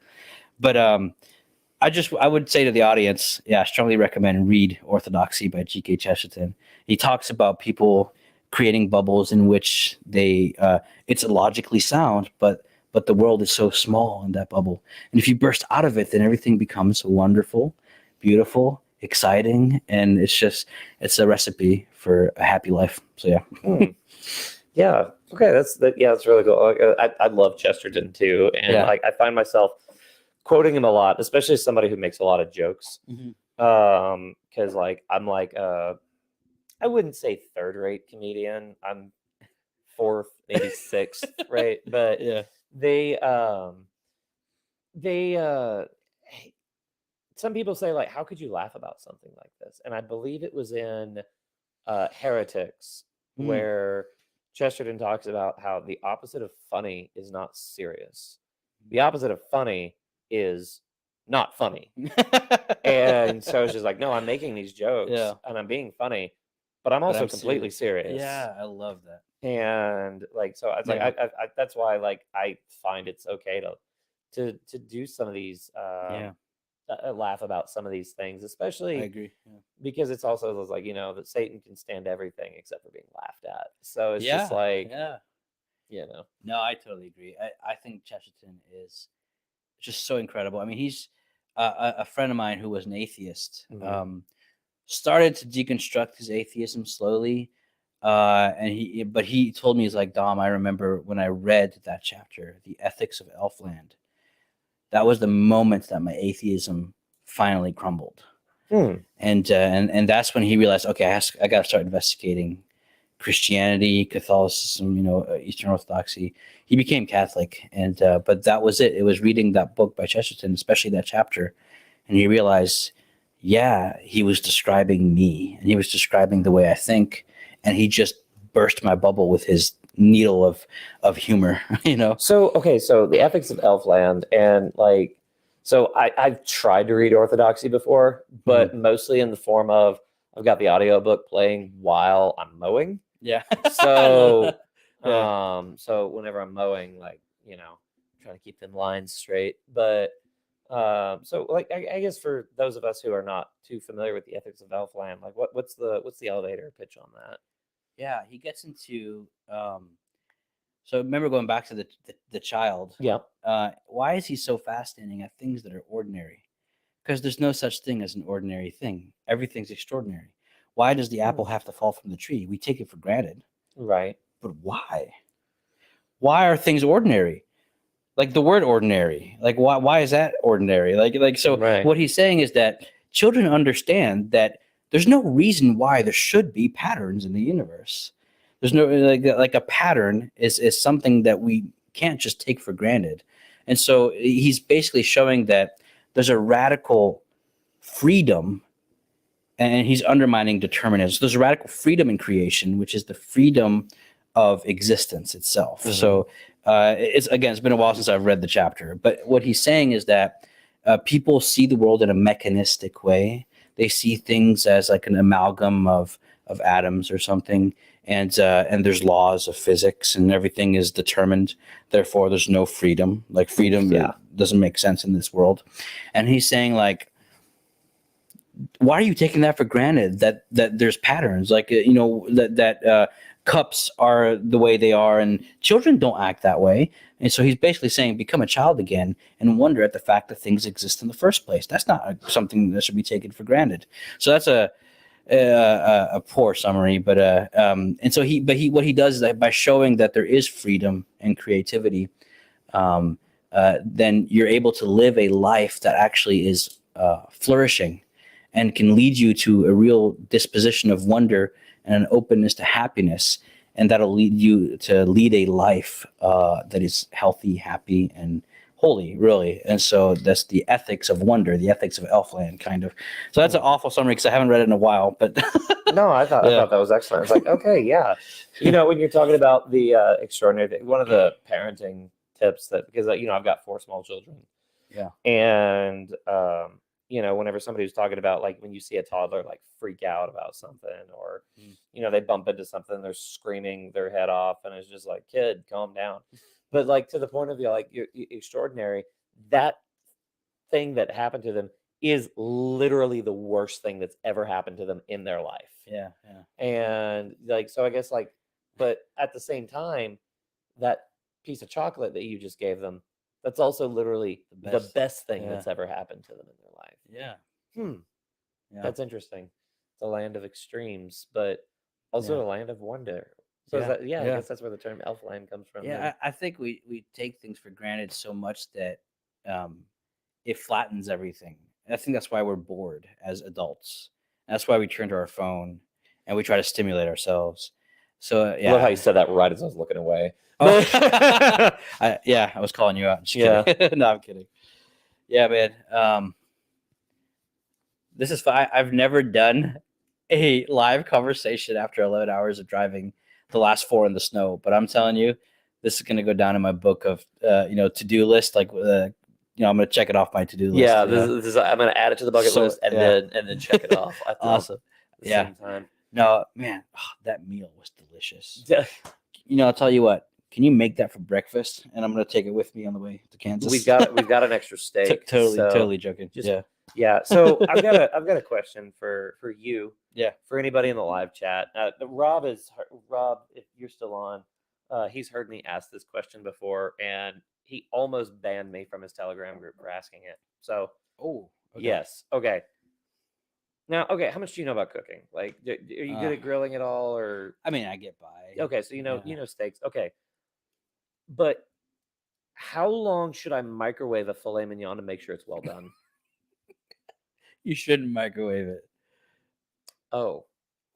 But I would say to the audience, I strongly recommend read Orthodoxy by G.K. Chesterton. He talks about people creating bubbles in which it's logically sound, but the world is so small in that bubble. And if you burst out of it, then everything becomes wonderful, beautiful, exciting, and it's a recipe for a happy life. So yeah. Okay, that's really cool. I love Chesterton too, and I find myself quoting him a lot, especially as somebody who makes a lot of jokes. Because I'm like I wouldn't say third-rate comedian. I'm fourth, maybe sixth, right? But Yeah. they they hey, some people say like, how could you laugh about something like this? And I believe it was in Heretics, Mm. where Chesterton talks about how the opposite of funny is not serious. The opposite of funny is not funny. And so it's just like, no, I'm making these jokes Yeah. and I'm being funny, but I'm But also I'm completely serious. Yeah, I love that. And like, so it's like, Yeah. that's why like I find it's okay to do some of these, Yeah, laugh about some of these things, I especially agree. Yeah. because it's also like, that Satan can stand everything except for being laughed at. So it's just Yeah. like, Yeah. you know, No, I totally agree. I think Chesterton is just so incredible. I mean, he's a friend of mine who was an atheist. mhm. Started to deconstruct his atheism slowly, but he told me, he's like, Dom, I remember when I read that chapter, The Ethics of Elfland. That was the moment that my atheism finally crumbled, Hmm. and that's when he realized, okay, I got to start investigating Christianity, Catholicism, Eastern Orthodoxy. He became Catholic, and but that was it. It was reading that book by Chesterton, especially that chapter, and he realized, yeah, he was describing me, and he was describing the way I think, and he just burst my bubble with his needle of humor. So okay, so the ethics of Elfland, and like, so I've tried to read Orthodoxy before, Mhm. but mostly in the form of I've got the audiobook playing while I'm mowing. Yeah, I love So that. Yeah, so whenever I'm mowing, like, trying to keep them lines straight. But so like I guess for those of us who are not too familiar with the ethics of Elfland, like what's the elevator pitch on that? yeah. He gets into So remember, going back to the child. Yeah. Why is he so fascinating at things that are ordinary? Because there's no such thing as an ordinary thing. Everything's extraordinary. Why does the apple Hmm. have to fall from the tree? We take it for granted, Right. but why? Why are things ordinary? Like the word ordinary. Like why is that ordinary? So Right. what he's saying is that children understand that there's no reason why there should be patterns in the universe. There's no like a pattern is something that we can't just take for granted. And so he's basically showing that there's a radical freedom, and he's undermining determinism. So there's a radical freedom in creation, which is the freedom of existence itself. Hmm. So it's been a while since I've read the chapter, but what he's saying is that people see the world in a mechanistic way. They see things as like an amalgam of atoms or something, and there's laws of physics, and everything is determined. Therefore, there's no freedom. Like freedom Yeah. doesn't make sense in this world. And he's saying, like, why are you taking that for granted, that there's patterns, like that cups are the way they are, and children don't act that way. And so he's basically saying, become a child again and wonder at the fact that things exist in the first place. That's not something that should be taken for granted. So that's a poor summary, but and so he what he does is that by showing that there is freedom and creativity, then you're able to live a life that actually is flourishing and can lead you to a real disposition of wonder and an openness to happiness. And that'll lead you to lead a life that is healthy, happy, and holy, really. And so that's the ethics of wonder, the ethics of Elfland, kind of. So that's an Hmm. awful summary because I haven't read it in a while, but No, I yeah. thought that was excellent. It's like, okay, yeah. When you're talking about the extraordinary thing, one of the parenting tips that, because I've got four small children, Yeah. and whenever somebody was talking about like when you see a toddler like freak out about something, or Mm. they bump into something, they're screaming their head off, and it's just like, kid, calm down. But like to the point of like you're extraordinary, that thing that happened to them is literally the worst thing that's ever happened to them in their life. Yeah. Yeah. And like, so I guess like, but at the same time, that piece of chocolate that you just gave them, that's also literally The the best. best thing Yeah. that's ever happened to them in their life. Yeah. Hmm. Yeah. That's interesting. It's a land of extremes, but also Yeah. a land of wonder. So is Yeah. that, yeah, I Yeah. guess that's where the term elfland comes from then. Yeah, I think we take things for granted so much that um, it flattens everything. And I think that's why we're bored as adults. That's why we turn to our phone, and we try to stimulate ourselves. So I love how you said that right as I was looking away. Oh. I was calling you out. Just kidding. No, I'm kidding. Yeah, man. This is fine. I've never done a live conversation after 11 hours of driving, the last 4 in the snow. But I'm telling you, this is going to go down in my book of, to-do list. Like, I'm going to check it off my to-do list. Yeah, this is I'm going to add it to the bucket list and then check it off. Awesome. At the same time. No, man, that meal was delicious. I'll tell you what. Can you make that for breakfast? And I'm going to take it with me on the way to Kansas. We've got an extra steak. Totally joking. Yeah. So I've got a question for you. Yeah. For anybody in the live chat, Rob, if you're still on, he's heard me ask this question before, and he almost banned me from his Telegram group for asking it. So, yes, okay. Now, how much do you know about cooking? Like, are you good at grilling at all, or? I mean, I get by. Okay, so you know steaks. Okay, but how long should I microwave a filet mignon to make sure it's well done? You shouldn't microwave it. Oh.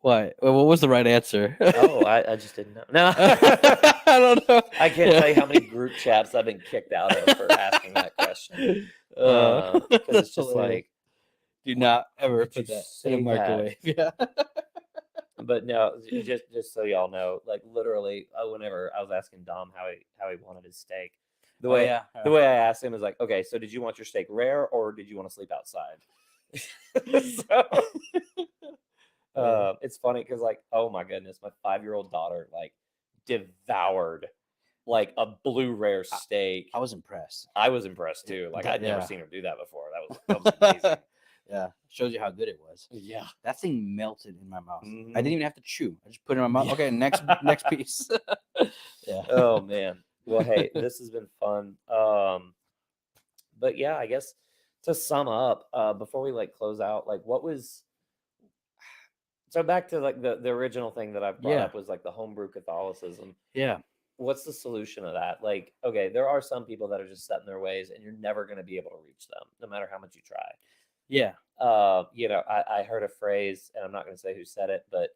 Why? What was the right answer? I just didn't know. No. I don't know. I can't tell you how many group chats I've been kicked out of for asking that question. Because it's just like, do not ever put that in a microwave. Yeah. But no, just so y'all know, like literally, whenever I was asking Dom how he wanted his steak, the way I asked him is like, okay, so did you want your steak rare or did you want to sleep outside? So it's funny because like, oh my goodness, my 5-year-old daughter like devoured like a blue rare steak. I was impressed. I was impressed too. Like I'd never seen her do that before. That was amazing. Yeah, shows you how good it was. Yeah, that thing melted in my mouth. Mm-hmm. I didn't even have to chew. I just put it in my mouth. Okay, next piece. Yeah. Oh man. Well, hey, this has been fun. But yeah, I guess to sum up, before we like close out, like what was so back to like the original thing that I brought up was like the homebrew Catholicism. Yeah. What's the solution to that? Like, okay, there are some people that are just set in their ways, and you're never going to be able to reach them, no matter how much you try. Yeah. I heard a phrase, and I'm not going to say who said it, but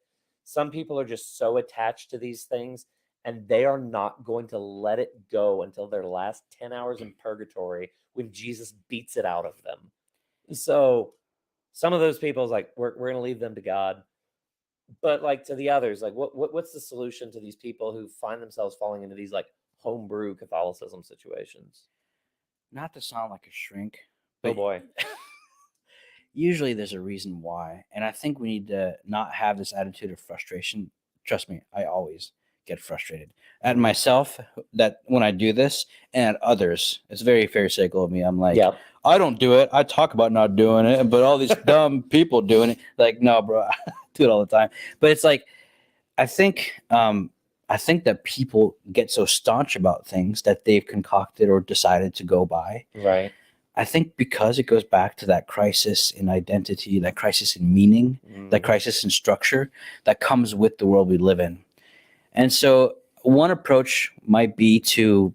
some people are just so attached to these things, and they are not going to let it go until their last 10 hours in purgatory when Jesus beats it out of them. So some of those people is like, we're going to leave them to God. But like to the others, like what's the solution to these people who find themselves falling into these like homebrew Catholicism situations? Not to sound like a shrink. Oh boy. Usually there's a reason why. And I think we need to not have this attitude of frustration. Trust me, I always get frustrated at myself that when I do this and at others. It's very pharisaical of me. I'm like, I don't do it. I talk about not doing it, but all these dumb people doing it. Like, no, bro, I do it all the time. But it's like, I think that people get so staunch about things that they've concocted or decided to go by. Right. I think because it goes back to that crisis in identity, that crisis in meaning, that crisis in structure that comes with the world we live in. And so one approach might be to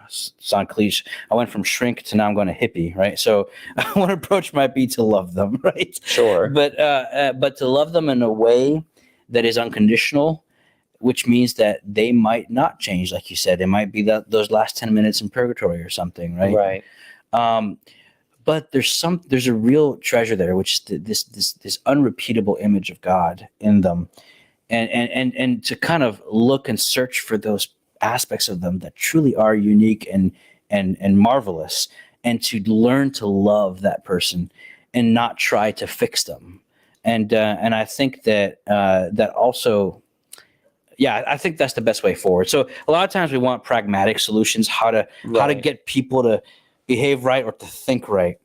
sound cliche. I went from shrink to now I'm going to hippie, right? So one approach might be to love them, right? Sure. But to love them in a way that is unconditional, which means that they might not change, like you said. It might be those last 10 minutes in purgatory or something, right? Right. But there's a real treasure there, which is this unrepeatable image of God in them, and to kind of look and search for those aspects of them that truly are unique and marvelous, and to learn to love that person and not try to fix them. And I think that also. Yeah, I think that's the best way forward. So a lot of times we want pragmatic solutions, how to get people to behave right or to think right.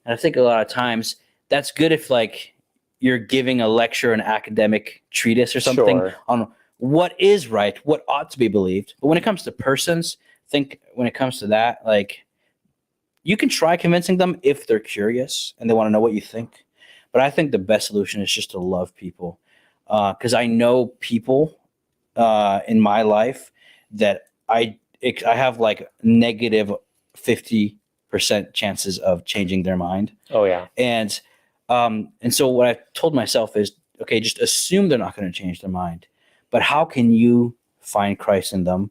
And I think a lot of times that's good if like you're giving a lecture, an academic treatise or something on what is right, what ought to be believed. But when it comes to persons, when it comes to that, like you can try convincing them if they're curious and they want to know what you think. But I think the best solution is just to love people. Because I know people in my life that I have like negative 50% chances of changing their mind. Oh yeah. And so what I've told myself is okay, just assume they're not going to change their mind. But how can you find Christ in them?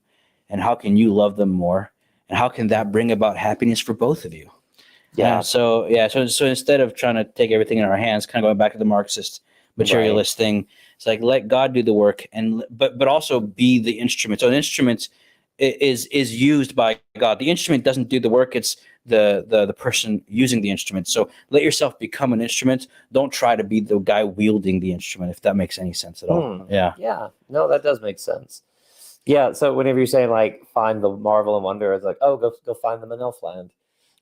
And how can you love them more? And how can that bring about happiness for both of you? Yeah. So instead of trying to take everything in our hands, kind of going back to the Marxist materialist thing, it's like let God do the work, and but also be the instrument. So an instrument is used by God. The instrument doesn't do the work; it's the person using the instrument. So let yourself become an instrument. Don't try to be the guy wielding the instrument, if that makes any sense at all. Yeah. Yeah. No, that does make sense. Yeah. So whenever you're saying like find the marvel and wonder, it's like, oh, go find them in Elfland.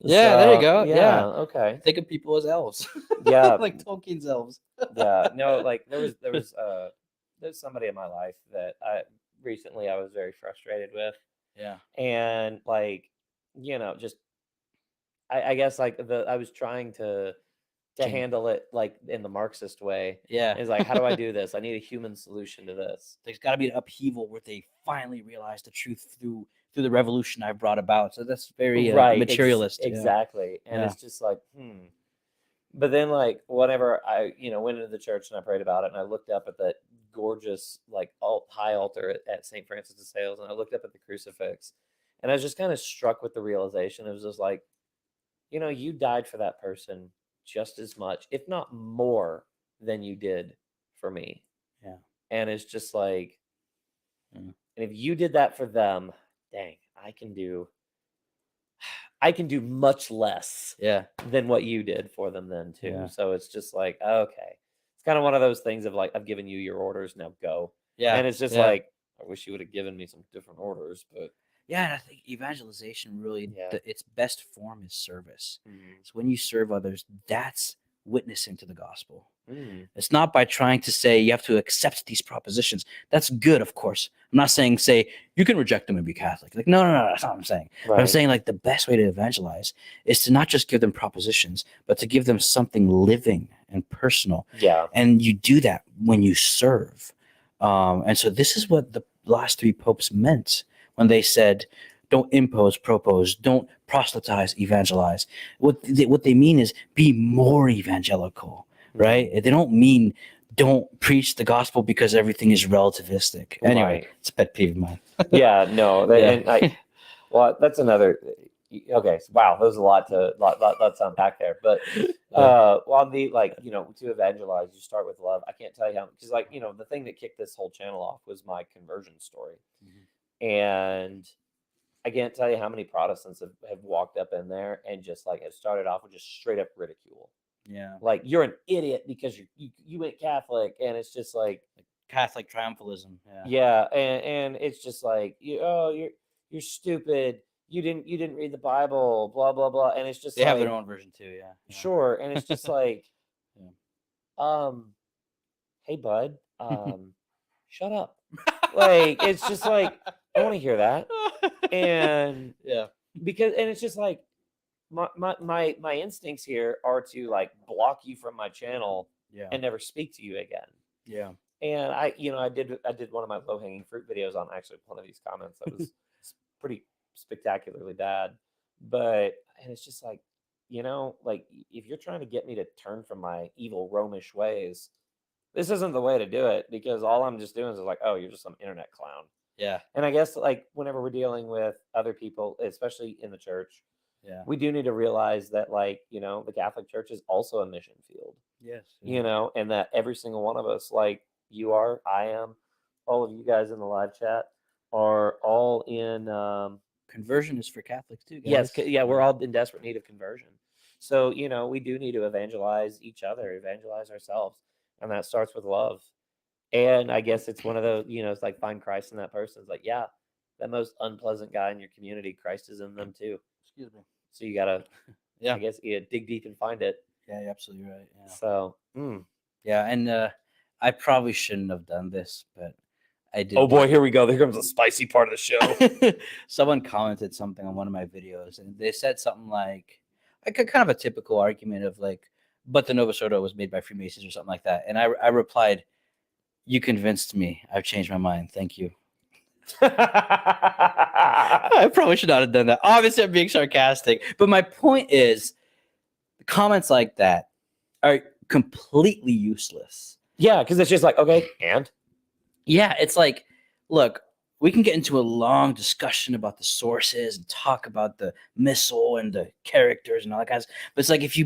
Yeah, there you So, go. Yeah. Okay. Think of people as elves. Yeah. Like Tolkien's elves. Yeah. No, like there's somebody in my life that I was very frustrated with. Yeah. And like, just I guess like I was trying to handle it like in the Marxist way. Yeah. It's like, how do I do this? I need a human solution to this. There's got to be an upheaval where they finally realize the truth through the revolution I brought about. So that's very materialist. Exactly. And Yeah. it's just like, But then like whenever I, went into the church and I prayed about it and I looked up at that gorgeous like high altar at St. Francis de Sales and I looked up at the crucifix and I was just kind of struck with the realization. It was just like, you died for that person just as much, if not more, than you did for me. Yeah. And it's just like, and if you did that for them, dang, I can do much less than what you did for them then too. Yeah. So it's just like, okay. It's kind of one of those things of like, I've given you your orders, now go. Yeah. And it's just like, I wish you would have given me some different orders, but yeah, and I think evangelization really, its best form is service. Mm. So when you serve others, that's witnessing to the gospel. Mm. It's not by trying to say you have to accept these propositions. That's good, of course. I'm not saying say you can reject them and be Catholic. Like no, that's not what I'm saying. But I'm saying like the best way to evangelize is to not just give them propositions, but to give them something living and personal. Yeah. And you do that when you serve. And so this is what the last three popes meant when they said, don't impose, propose, don't proselytize, evangelize. What they mean is be more evangelical, right? They don't mean don't preach the gospel because everything is relativistic. Anyway, it's a pet peeve of mine. Yeah, no. And well, that's another. Okay, so, wow, there's a lot to unpack there. But on the to evangelize, you start with love. I can't tell you how, because the thing that kicked this whole channel off was my conversion story. And I can't tell you how many Protestants have walked up in there and just like have started off with just straight up ridicule. Yeah. Like, you're an idiot because you went Catholic, and it's just like Catholic triumphalism. Yeah, and it's just like you're stupid. You didn't read the Bible, blah blah blah. And it's just they have their own version too, yeah. Sure. And it's just like hey bud, shut up. Like, it's just like, I want to hear that. And because it's just like my instincts here are to like block you from my channel and never speak to you again. Yeah. And I did one of my low-hanging fruit videos on actually one of these comments that was pretty spectacularly bad. And it's just like, like, if you're trying to get me to turn from my evil Romish ways, this isn't the way to do it, because all I'm just doing is like, oh, you're just some internet clown. Yeah. And I guess like whenever we're dealing with other people, especially in the church, we do need to realize that like, the Catholic Church is also a mission field. Yes. And that every single one of us, like you are, I am, all of you guys in the live chat are all in conversion is for Catholics too, guys. Yes, we're all in desperate need of conversion. So, we do need to evangelize each other, evangelize ourselves. And that starts with love. And I guess it's one of those, it's like find Christ in that person. It's like, yeah, that most unpleasant guy in your community, Christ is in them too. Excuse me. So you gotta, I guess, dig deep and find it. Yeah, you're absolutely right. Yeah. So, yeah, and I probably shouldn't have done this, but I did. Oh boy, here we go. Here comes the spicy part of the show. Someone commented something on one of my videos, and they said something like kind of a typical argument of like, but the Novus Ordo was made by Freemasons or something like that. And I replied, "You convinced me. I've changed my mind. Thank you." I probably should not have done that. Obviously, I'm being sarcastic. But my point is, comments like that are completely useless Yeah, because it's just like, okay, and Yeah, it's like, look, we can get into a long discussion about the sources and talk about the missile and the characters and all that guys. But it's like it's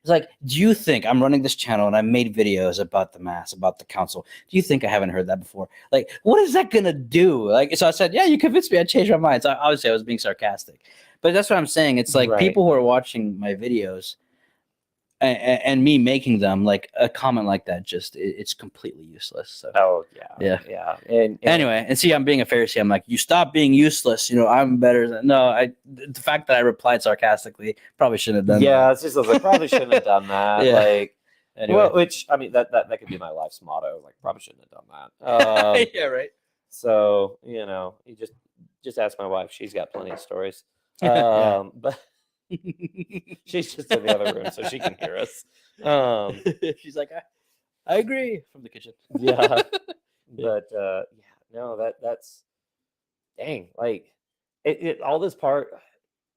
like, do you think I'm running this channel and I made videos about the mass, about the council? Do you think I haven't heard that before? Like, what is that gonna do? Like, so I said, yeah, you convinced me. I changed my mind. So obviously I was being sarcastic, but that's what I'm saying. It's like Right. people who are watching my videos and me making them, like a comment like that, just it's completely useless. So oh Yeah. And anyway, and see, I'm being a Pharisee. I'm like, you stop being useless. I'm better than no. The fact that I replied sarcastically probably shouldn't have done yeah, that. it's just I was like, probably shouldn't have done that. Yeah. Like, Anyway, well, which I mean that could be my life's motto. Like, probably shouldn't have done that. yeah, right. So you just ask my wife. She's got plenty of stories. Yeah. But she's just in the other room, so she can hear us. She's like, I agree from the kitchen. Yeah. But no, that's dang. Like all this part.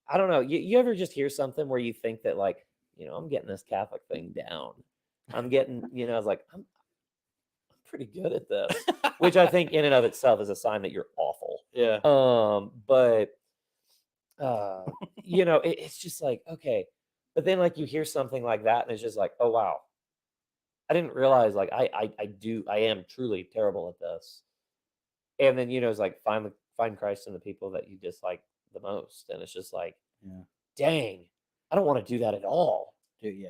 I don't know. You ever just hear something where you think that like, I'm getting this Catholic thing down. I'm getting, I was like, I'm pretty good at this, which I think in and of itself is a sign that you're awful. Yeah. But it's just like, okay. But then like you hear something like that and it's just like, oh wow. I didn't realize like I am truly terrible at this. And then it's like find Christ in the people that you dislike the most. And it's just like, Yeah. dang, I don't want to do that at all. Dude, yeah.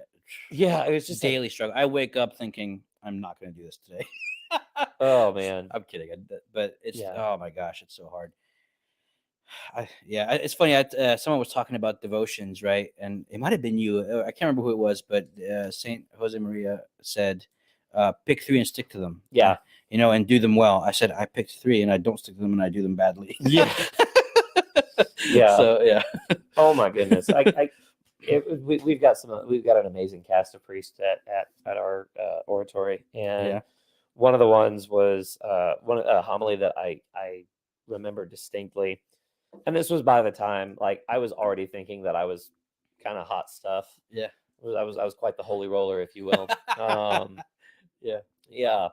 Yeah, it was just daily struggle. I wake up thinking I'm not going to do this today. oh man. I'm kidding, but it's Yeah. oh my gosh, it's so hard. It's funny. Someone was talking about devotions, right? And it might have been you. I can't remember who it was, but Saint Jose Maria said, "Pick 3 and stick to them." Yeah. And do them well. I said I picked 3 and I don't stick to them and I do them badly. Yeah. Yeah. So yeah. Oh my goodness. We've got an amazing cast of priests at our oratory, and Yeah. one of the ones was a homily that I remember distinctly, and this was by the time like I was already thinking that I was kind of hot stuff. Yeah. I was quite the holy roller, if you will. Yeah.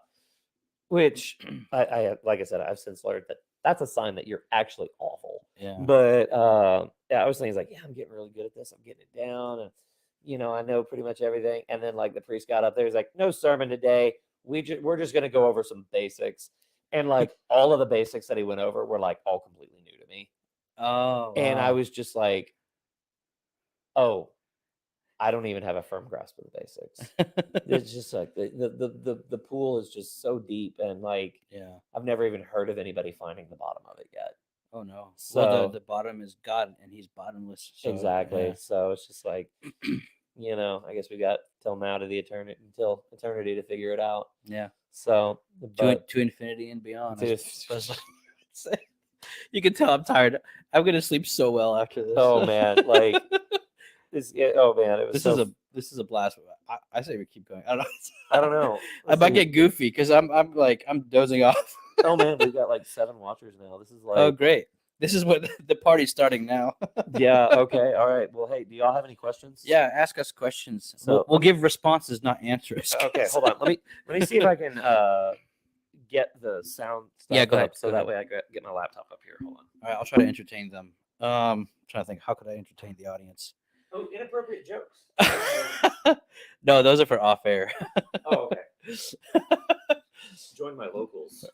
Which I like I said, I've since learned that that's a sign that you're actually awful. Yeah. But I was thinking like, yeah, I'm getting really good at this. I'm getting it down, and I know pretty much everything. And then like the priest got up there, he's like, no sermon today. We're just gonna go over some basics, and like all of the basics that he went over were like all completely new to me. Oh. And I wow. was just like, oh, I don't even have a firm grasp of the basics. It's just like the pool is just so deep, and like Yeah. I've never even heard of anybody finding the bottom of it yet. Oh no. So Well, the bottom is God, and He's bottomless. So, exactly. yeah. So it's just like, I guess we got till now to until eternity to figure it out. Yeah. So To infinity and beyond. to- You can tell I'm tired. I'm gonna sleep so well after this. oh man, like this. Oh man, it was. This is a blast. I say we keep going. I don't know. I don't know. I might get goofy because I'm dozing off. Oh man, we've got like 7 watchers now. This is like. Oh great. This is what the party's starting now. Yeah. Okay. All right. Well, hey, do y'all have any questions? Yeah, ask us questions. So we'll give responses, not answers. Okay, hold on. Let me see if I can get the sound stuff Yeah, go up ahead, so go that ahead. way I get my laptop up here. Hold on. All right, I'll try to entertain them. Trying to think, how could I entertain the audience? Oh, inappropriate jokes. No, those are for off air. Oh, okay. Join my locals.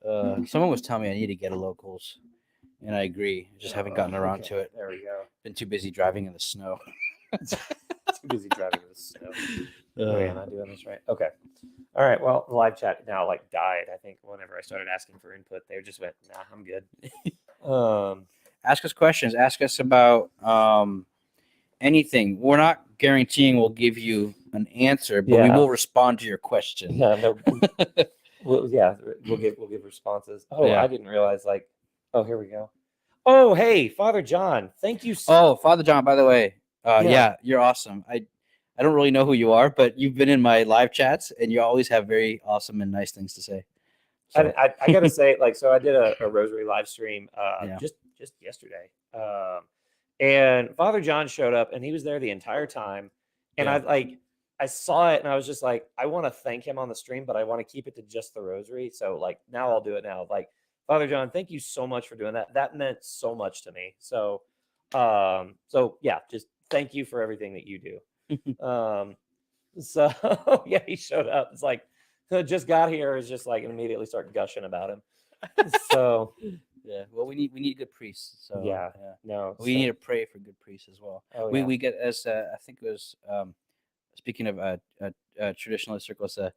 Someone was telling me I need to get a locals, and I agree. Just haven't gotten around Okay, to it. There we go. Been too busy driving in the snow. Too busy driving in the snow. Okay, am I doing this right? Okay. All right. Well, the live chat now like died. I think whenever I started asking for input, they just went, "Nah, I'm good." Ask us questions. Ask us about anything. We're not guaranteeing we'll give you an answer, but we Yeah. will respond to your question. Yeah. No. We'll give responses. Oh, Yeah. I didn't realize. Like, oh, here we go. Oh, hey, Father John. Thank you. Oh, Father John, by the way, Yeah. yeah, you're awesome. I don't really know who you are, but you've been in my live chats, and you always have very awesome and nice things to say. So, I gotta say, like, so I did a rosary live stream Yeah. just yesterday, and Father John showed up, and he was there the entire time, and Yeah. I saw it and I was just like, I want to thank him on the stream, but I want to keep it to just the rosary. So like now I'll do it now. Like, Father John, thank you so much for doing that. That meant so much to me. So so yeah, just thank you for everything that you do. So yeah, he showed up. It's like just got here, is just like immediately start gushing about him. So Yeah. Well, we need good priests. So yeah, no, we need to pray for good priests as well. Oh, we yeah. we get as I think it was speaking of traditionalist circles, it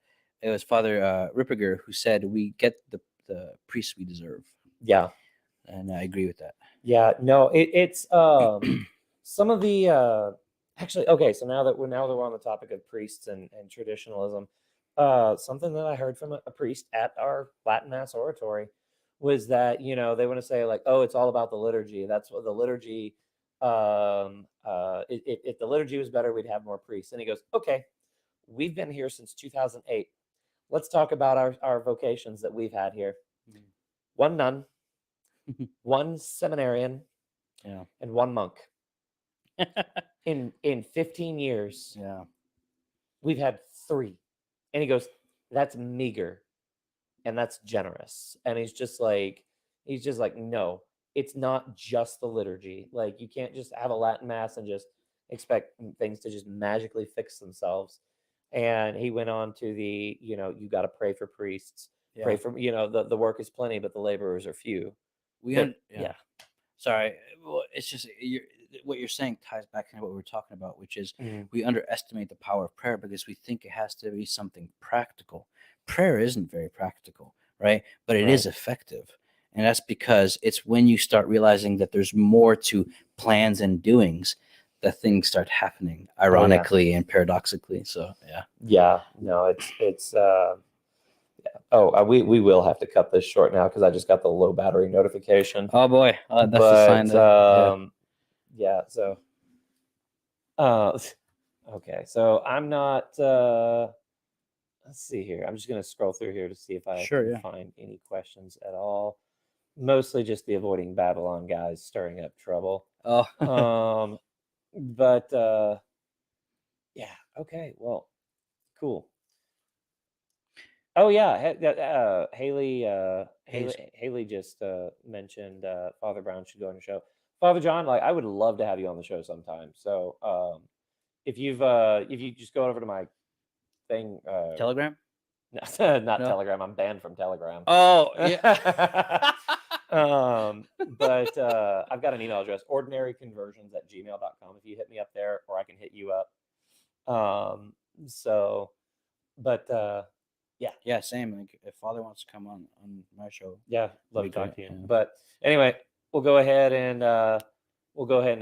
was Father Ripperger who said we get the priests we deserve, Yeah. and I agree with that. Yeah, no, it's some of the actually okay, so now that we're on the topic of priests and traditionalism, something that I heard from a priest at our Latin Mass oratory was that, they want to say like, oh, it's all about the liturgy. That's what the liturgy if the liturgy was better, we'd have more priests. And he goes, okay, we've been here since 2008. Let's talk about our vocations that we've had here. One nun, one seminarian, Yeah. and one monk. In 15 years, Yeah. we've had 3. And he goes, that's meager and that's generous. And he's just like, no, it's not just the liturgy. Like, you can't just have a Latin Mass and just expect things to just magically fix themselves. And he went on to you got to pray for priests, pray for, the work is plenty, but the laborers are few. Yeah. Sorry. Well, it's just what you're saying ties back into what we were talking about, which is we underestimate the power of prayer because we think it has to be something practical. Prayer isn't very practical, right? But it is effective. And that's because it's when you start realizing that there's more to plans and doings that things start happening ironically and paradoxically. So, yeah. Yeah. No, it's we will have to cut this short now because I just got the low battery notification. Oh boy, that's a sign that. Yeah. So, okay. So I'm not. Let's see here. I'm just gonna scroll through here to see if I can find any questions at all. Mostly just the avoiding Babylon guys stirring up trouble. Oh. But yeah. Okay. Well, cool. Oh yeah, Haley just mentioned Father Brown should go on the show. Father John, like I would love to have you on the show sometime. So if you just go over to my thing, Telegram? not No? Telegram. I'm banned from Telegram. Oh yeah. But I've got an email address, ordinaryconversions@gmail.com. If you hit me up there, or I can hit you up. So, but yeah, same. Like if Father wants to come on my show, yeah, love to great. talk to you. Yeah. But anyway, we'll go ahead and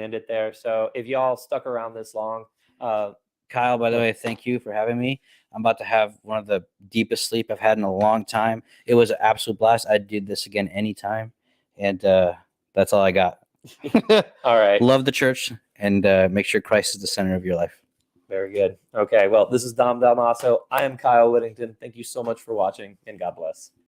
end it there. So if y'all stuck around this long, Kyle, by the way, thank you for having me. I'm about to have one of the deepest sleep I've had in a long time. It was an absolute blast. I'd do this again anytime, and that's all I got. All right. Love the church, and make sure Christ is the center of your life. Very good. Okay, well, this is Dom Dalmasso. I am Kyle Whittington. Thank you so much for watching, and God bless.